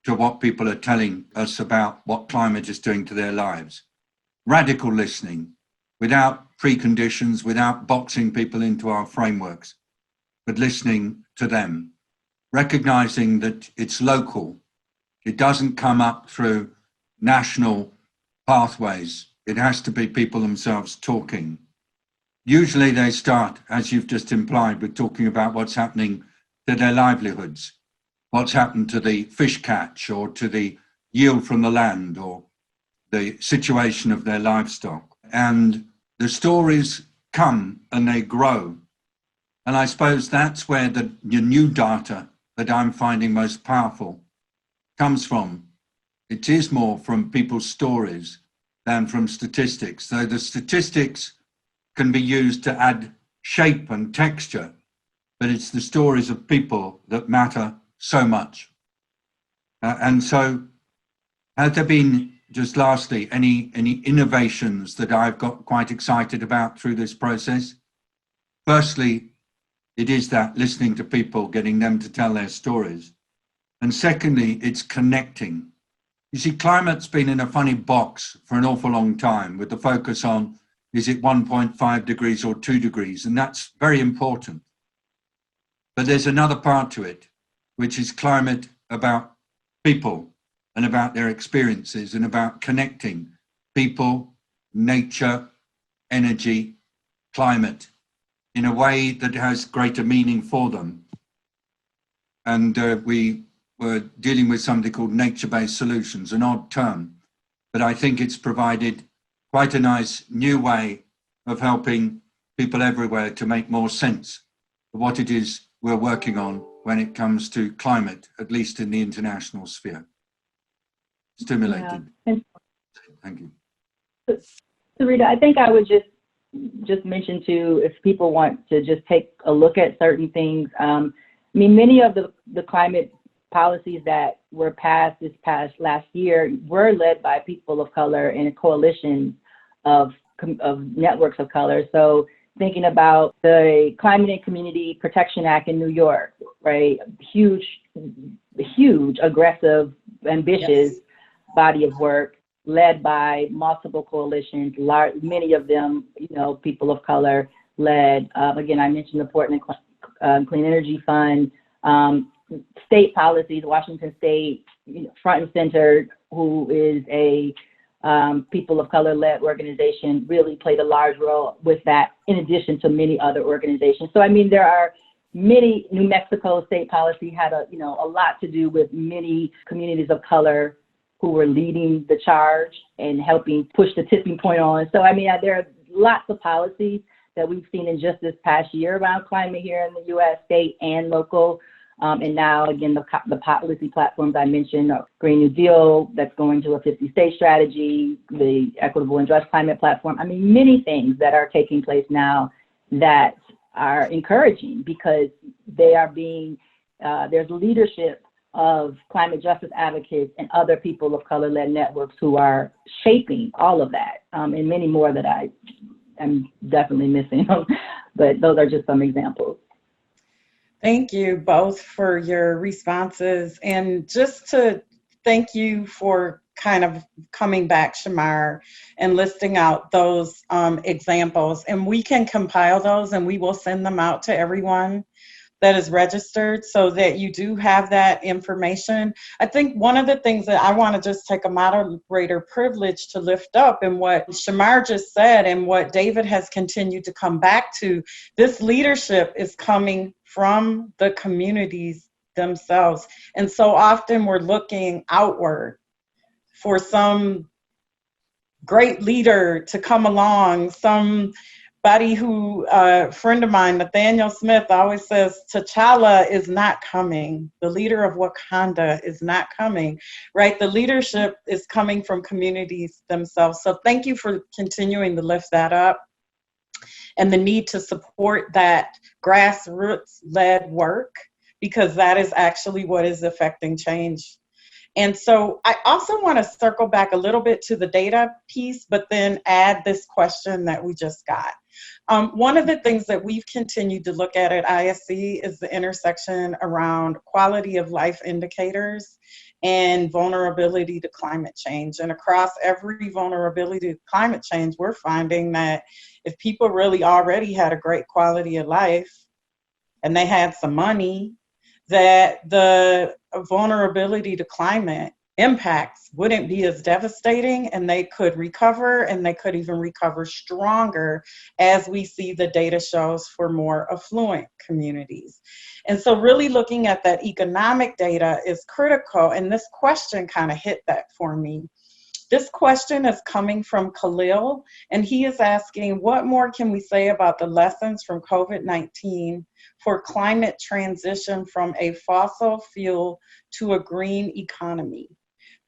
to what people are telling us about what climate is doing to their lives. Radical listening, without preconditions, without boxing people into our frameworks, but listening to them, recognizing that it's local. It doesn't come up through national pathways. It has to be people themselves talking. Usually they start, as you've just implied, with talking about what's happening to their livelihoods, what's happened to the fish catch or to the yield from the land or the situation of their livestock. And the stories come and they grow. And I suppose that's where the new data that I'm finding most powerful comes from, it is more from people's stories than from statistics. So the statistics can be used to add shape and texture, but it's the stories of people that matter so much. And so, has there been, just lastly, any innovations that I've got quite excited about through this process? Firstly, it is that listening to people, getting them to tell their stories. And secondly, it's connecting. You see, climate's been in a funny box for an awful long time with the focus on, is it 1.5 degrees or 2 degrees? And that's very important. But there's another part to it, which is climate about people and about their experiences and about connecting people, nature, energy, climate in a way that has greater meaning for them. And we were dealing with something called nature-based solutions, an odd term, but I think it's provided quite a nice new way of helping people everywhere to make more sense of what it is we're working on when it comes to climate, at least in the international sphere. Stimulated. Yeah. Thank you. Sarita, I think I would just mention too, if people want to just take a look at certain things. I mean, many of the climate policies that were passed last year were led by people of color in a coalition of networks of color. So thinking about the Climate and Community Protection Act in New York, right? Huge, aggressive, ambitious body of work led by multiple coalitions, many of them, people of color led. Again, I mentioned the Portland Clean Energy Fund, state policies, Washington State, front and center, who is a people of color led organization, really played a large role with that, in addition to many other organizations. So, I mean, there are many. New Mexico state policy had a lot to do with many communities of color who were leading the charge and helping push the tipping point on. So, I mean, there are lots of policies that we've seen in just this past year around climate here in the U.S., state and local. And now, again, the policy platforms I mentioned, Green New Deal, that's going to a 50-state strategy, the Equitable and Just Climate Platform. I mean, many things that are taking place now that are encouraging because they are being, there's leadership of climate justice advocates and other people of color-led networks who are shaping all of that, and many more that I am definitely missing. But those are just some examples. Thank you both for your responses, and just to thank you for kind of coming back, Shamar, and listing out those examples. And we can compile those and we will send them out to everyone that is registered so that you do have that information. I think one of the things that I want to just take a moderator privilege to lift up, and what Shamar just said and what David has continued to come back to, this leadership is coming from the communities themselves. And so often we're looking outward for some great leader to come along, somebody who, a friend of mine, Nathaniel Smith, always says, T'Challa is not coming. The leader of Wakanda is not coming, right? The leadership is coming from communities themselves. So thank you for continuing to lift that up, and the need to support that grassroots-led work, because that is actually what is affecting change. And so I also want to circle back a little bit to the data piece, but then add this question that we just got. One of the things that we've continued to look at ISC is the intersection around quality of life indicators and vulnerability to climate change. And across every vulnerability to climate change, we're finding that if people really already had a great quality of life and they had some money, that the vulnerability to climate impacts wouldn't be as devastating, and they could recover, and they could even recover stronger, as we see the data shows for more affluent communities. And so really looking at that economic data is critical, and this question kind of hit that for me. This question is coming from Khalil, and he is asking, what more can we say about the lessons from COVID-19 for climate transition from a fossil fuel to a green economy?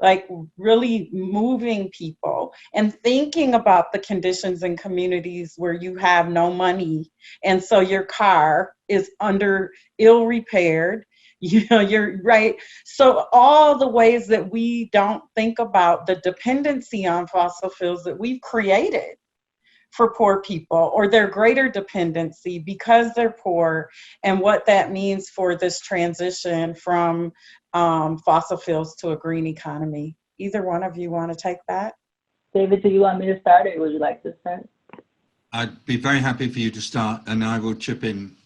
like really moving people and thinking about the conditions in communities where you have no money. And so your car is under ill repaired. You're right. So all the ways that we don't think about the dependency on fossil fuels that we've created for poor people, or their greater dependency because they're poor, and what that means for this transition from fossil fuels to a green economy. Either one of you want to take that? David, do you want me to start, or would you like to start? I'd be very happy for you to start, and I will chip in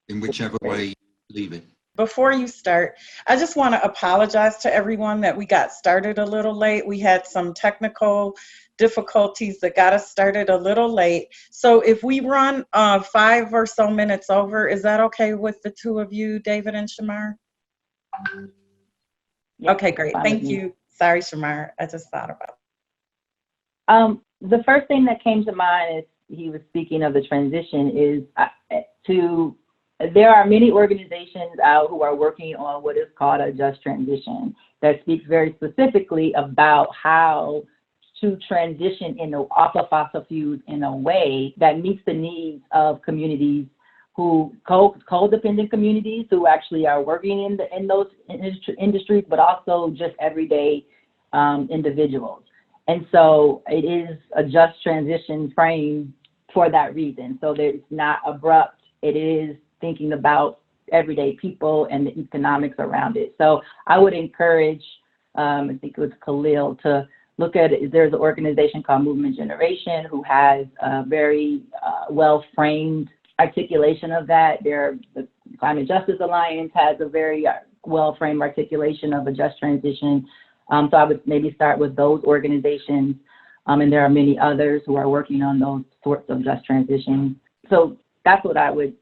whichever way you leave it. Before you start, I just want to apologize to everyone that we got started a little late. We had some technical difficulties that got us started a little late. So if we run 5 or so minutes over, is that okay with the two of you, David and Shamar? Yeah, okay, great. Thank you. Sorry, Shamar. I just thought about it. The first thing that came to mind as he was speaking of the transition is there are many organizations out who are working on what is called a just transition that speaks very specifically about how to transition off of fossil fuels in a way that meets the needs of communities coal-dependent communities who actually are working in those industries, but also just everyday individuals. And so it is a just transition frame for that reason. So that it's not abrupt. It is thinking about everyday people and the economics around it. So I would encourage, I think it was Khalil, to look at it. There's an organization called Movement Generation who has a very well-framed articulation of that. The Climate Justice Alliance has a very well-framed articulation of a just transition. So I would maybe start with those organizations, and there are many others who are working on those sorts of just transitions. So that's what I would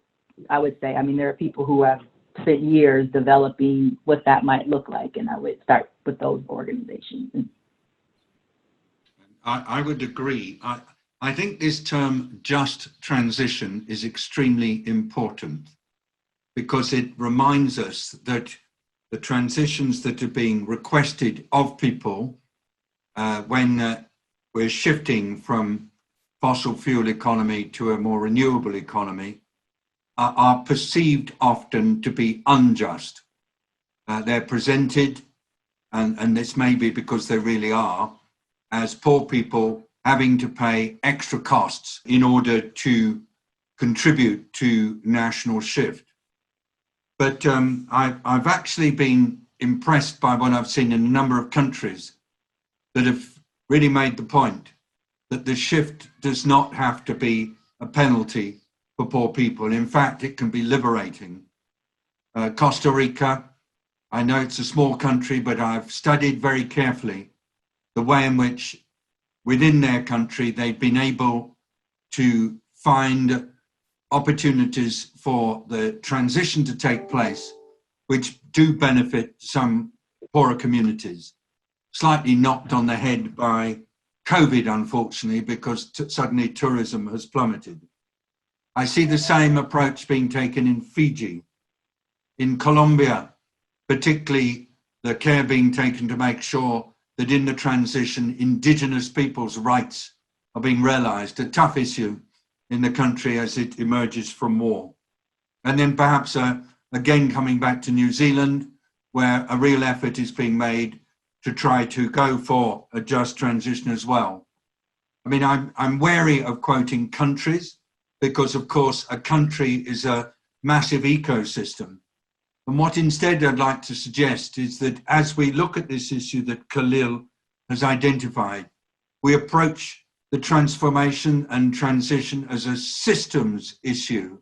say. I mean, there are people who have spent years developing what that might look like, and I would start with those organizations. I would agree. I think this term just transition is extremely important because it reminds us that the transitions that are being requested of people when we're shifting from fossil fuel economy to a more renewable economy are perceived often to be unjust. They're presented, and this may be because they really are, as poor people having to pay extra costs in order to contribute to national shift. But I've actually been impressed by what I've seen in a number of countries that have really made the point that the shift does not have to be a penalty for poor people. In fact, it can be liberating. Costa Rica, I know it's a small country, but I've studied very carefully the way in which within their country they've been able to find opportunities for the transition to take place, which do benefit some poorer communities. Slightly knocked on the head by COVID, unfortunately, because suddenly tourism has plummeted. I see the same approach being taken in Fiji, in Colombia, particularly the care being taken to make sure that in the transition, indigenous people's rights are being realized, a tough issue in the country as it emerges from war. And then perhaps again coming back to New Zealand, where a real effort is being made to try to go for a just transition as well. I mean, I'm wary of quoting countries because, of course, a country is a massive ecosystem. And what instead I'd like to suggest is that as we look at this issue that Khalil has identified, we approach the transformation and transition as a systems issue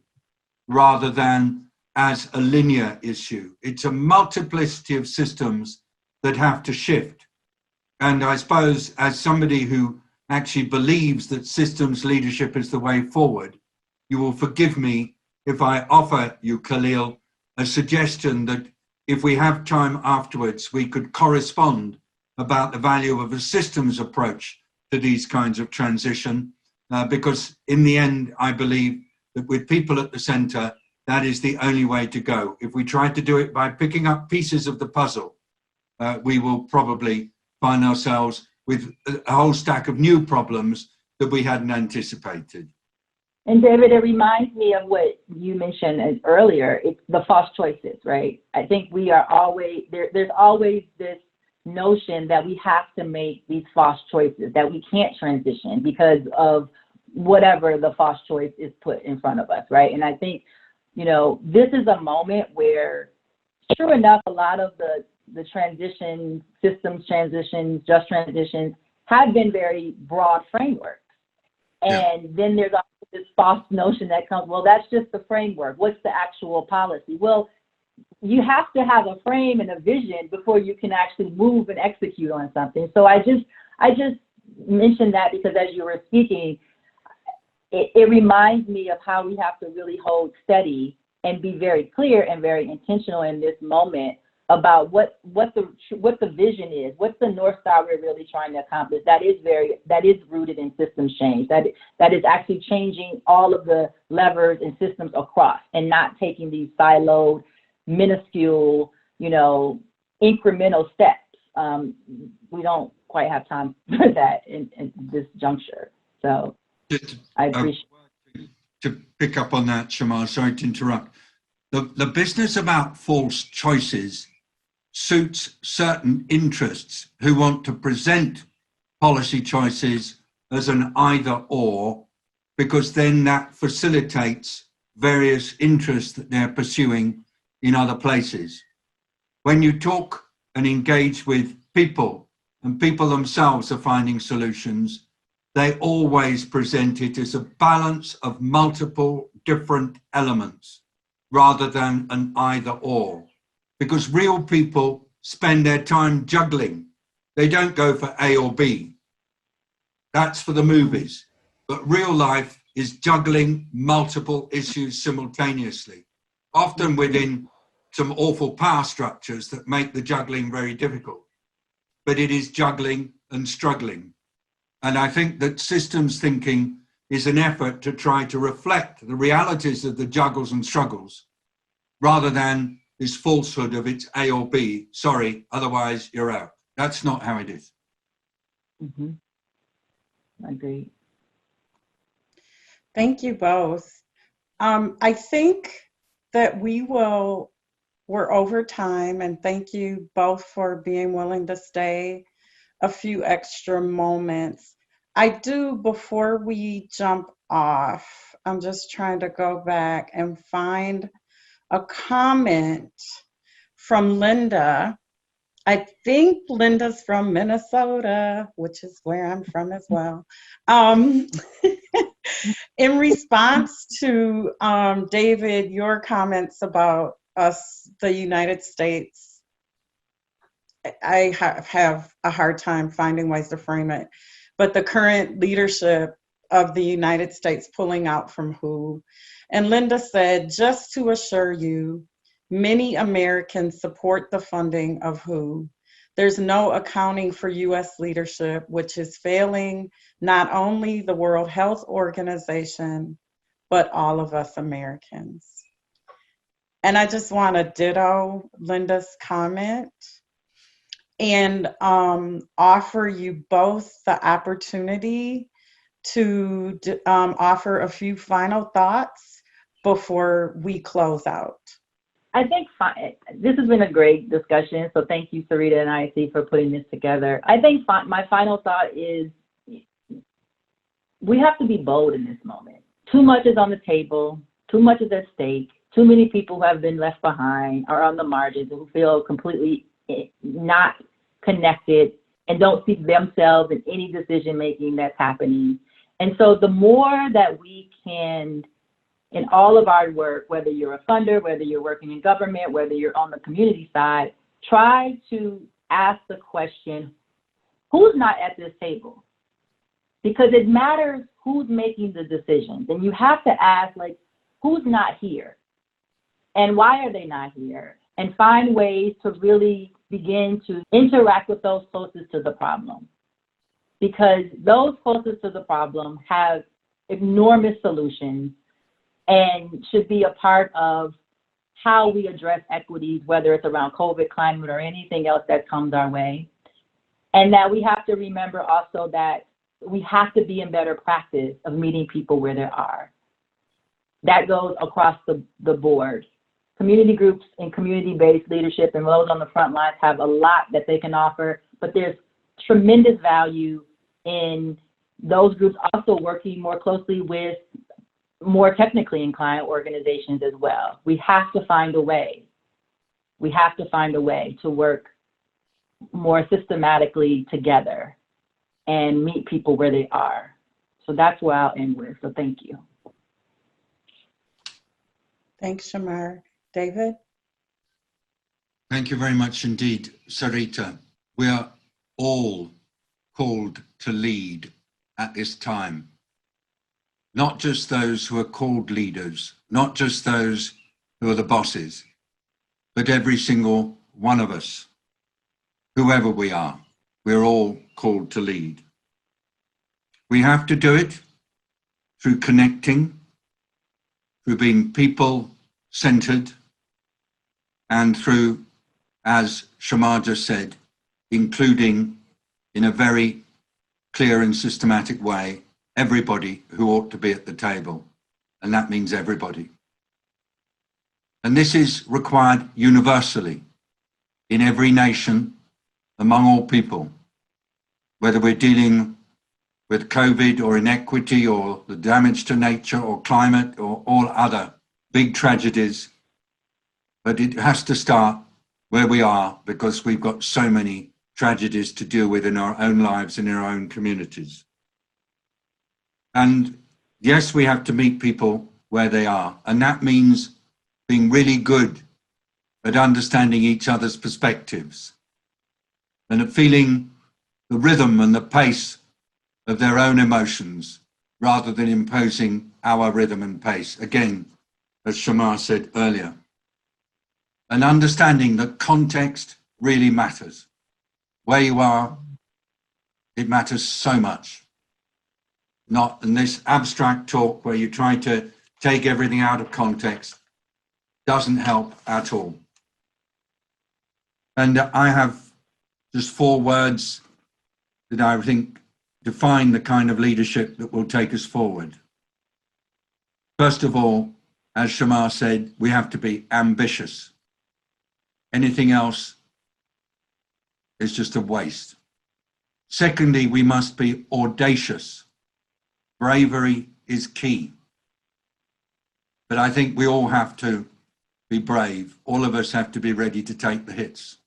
rather than as a linear issue. It's a multiplicity of systems that have to shift. And I suppose as somebody who actually believes that systems leadership is the way forward, you will forgive me if I offer you, Khalil, a suggestion that if we have time afterwards, we could correspond about the value of a systems approach to these kinds of transition, because in the end, I believe that with people at the center, that is the only way to go. If we try to do it by picking up pieces of the puzzle, we will probably find ourselves with a whole stack of new problems that we hadn't anticipated. And David, it reminds me of what you mentioned earlier. It's the false choices, right? I think we are always, there's always this notion that we have to make these false choices, that we can't transition because of whatever the false choice is put in front of us, right? And I think, you know, this is a moment where, true enough, a lot of the transition, systems transitions, just transitions have been very broad frameworks. And then there's also this false notion that comes, well, that's just the framework. What's the actual policy? Well, you have to have a frame and a vision before you can actually move and execute on something. So I just mentioned that because as you were speaking, it reminds me of how we have to really hold steady and be very clear and very intentional in this moment about what the vision is, what's the North Star we're really trying to accomplish. That is rooted in systems change. That is actually changing all of the levers and systems across and not taking these siloed, minuscule, you know, incremental steps. We don't quite have time for that in this juncture. So I appreciate to pick up on that, Shamar, sorry to interrupt. The business about false choices suits certain interests who want to present policy choices as an either or, because then that facilitates various interests that they're pursuing in other places. When you talk and engage with people, and people themselves are finding solutions, they always present it as a balance of multiple different elements rather than an either or. Because real people spend their time juggling. They don't go for A or B. That's for the movies. But real life is juggling multiple issues simultaneously, often within some awful power structures that make the juggling very difficult. But it is juggling and struggling. And I think that systems thinking is an effort to try to reflect the realities of the juggles and struggles rather than this falsehood of it's A or B, sorry, otherwise you're out. That's not how it is. Mm-hmm. I agree. Thank you both. I think that we're over time, and thank you both for being willing to stay a few extra moments. I do, before we jump off, I'm just trying to go back and find a comment from Linda. I think Linda's from Minnesota, which is where I'm from as well. In response to David, your comments about us, the United States, I have a hard time finding ways to frame it, but the current leadership of the United States pulling out from WHO. And Linda said, just to assure you, many Americans support the funding of WHO. There's no accounting for US leadership, which is failing not only the World Health Organization, but all of us Americans. And I just want to ditto Linda's comment and offer you both the opportunity to offer a few final thoughts before we close out. I think this has been a great discussion, so thank you, Sarita and IC, for putting this together. I think my final thought is we have to be bold in this moment. Too much is on the table, too much is at stake, too many people who have been left behind are on the margins who feel completely not connected and don't see themselves in any decision making that's happening. And so the more that we can, in all of our work, whether you're a funder, whether you're working in government, whether you're on the community side, try to ask the question, who's not at this table? Because it matters who's making the decisions. And you have to ask, like, who's not here? And why are they not here? And find ways to really begin to interact with those closest to the problem. Because those closest to the problem have enormous solutions and should be a part of how we address equities, whether it's around COVID, climate, or anything else that comes our way. And that we have to remember also that we have to be in better practice of meeting people where they are. That goes across the board. Community groups and community-based leadership and those on the front lines have a lot that they can offer, but there's tremendous value in those groups also working more closely with more technically inclined organizations as well. We have to find a way. We have to find a way to work more systematically together and meet people where they are. So that's where I'll end with. So thank you. Thanks, Shamar. David? Thank you very much indeed, Sarita. We are all called to lead at this time. Not just those who are called leaders, not just those who are the bosses, but every single one of us, whoever we are, we're all called to lead. We have to do it through connecting, through being people-centered, and through, as Shamar just said, including in a very clear and systematic way everybody who ought to be at the table, and that means everybody. And this is required universally in every nation, among all people, whether we're dealing with COVID or inequity or the damage to nature or climate or all other big tragedies. But it has to start where we are, because we've got so many tragedies to deal with in our own lives and in our own communities. And yes, we have to meet people where they are. And that means being really good at understanding each other's perspectives and at feeling the rhythm and the pace of their own emotions rather than imposing our rhythm and pace. Again, as Shamar said earlier, and understanding that context really matters. Where you are, it matters so much. Not in this abstract talk where you try to take everything out of context, doesn't help at all. And I have just 4 words that I think define the kind of leadership that will take us forward. First of all, as Shamar said, we have to be ambitious. Anything else is just a waste. Secondly, we must be audacious. Bravery is key. But I think we all have to be brave. All of us have to be ready to take the hits.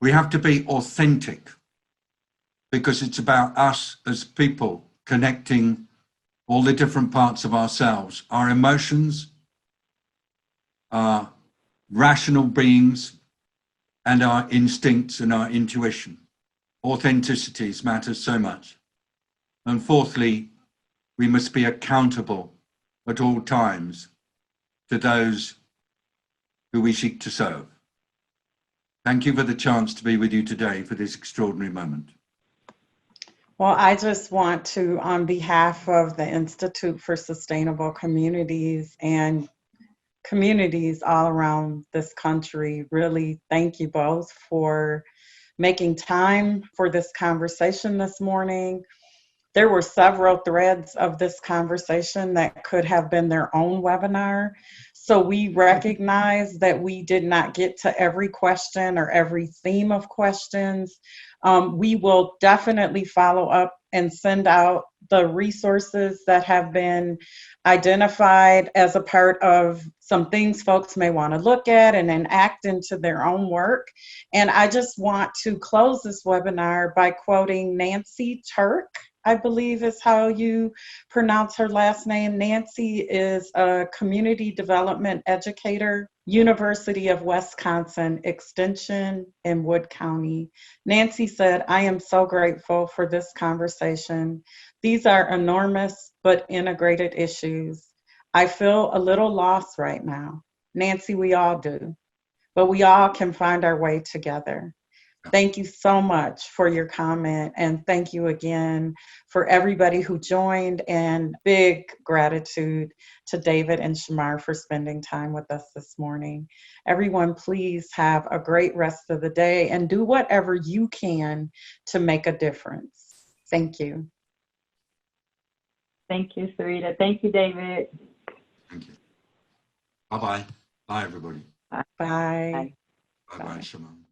We have to be authentic, because it's about us as people connecting all the different parts of ourselves, our emotions, our rational beings, and our instincts and our intuition. Authenticity matters so much. And fourthly, we must be accountable at all times to those who we seek to serve. Thank you for the chance to be with you today for this extraordinary moment. Well, I just want to, on behalf of the Institute for Sustainable Communities and communities all around this country, really thank you both for making time for this conversation this morning. There were several threads of this conversation that could have been their own webinar. So we recognize that we did not get to every question or every theme of questions. We will definitely follow up and send out the resources that have been identified as a part of some things folks may want to look at and enact into their own work. And I just want to close this webinar by quoting Nancy Turk, I believe is how you pronounce her last name. Nancy is a community development educator, University of Wisconsin Extension in Wood County. Nancy said, "I am so grateful for this conversation. These are enormous but integrated issues. I feel a little lost right now." Nancy, we all do, but we all can find our way together. Thank you so much for your comment, and thank you again for everybody who joined, and big gratitude to David and Shamar for spending time with us this morning. Everyone, please have a great rest of the day and do whatever you can to make a difference. Thank you. Thank you, Sarita. Thank you, David. Thank you. Bye-bye. Bye, everybody. Bye. Bye. Bye-bye, Shamar.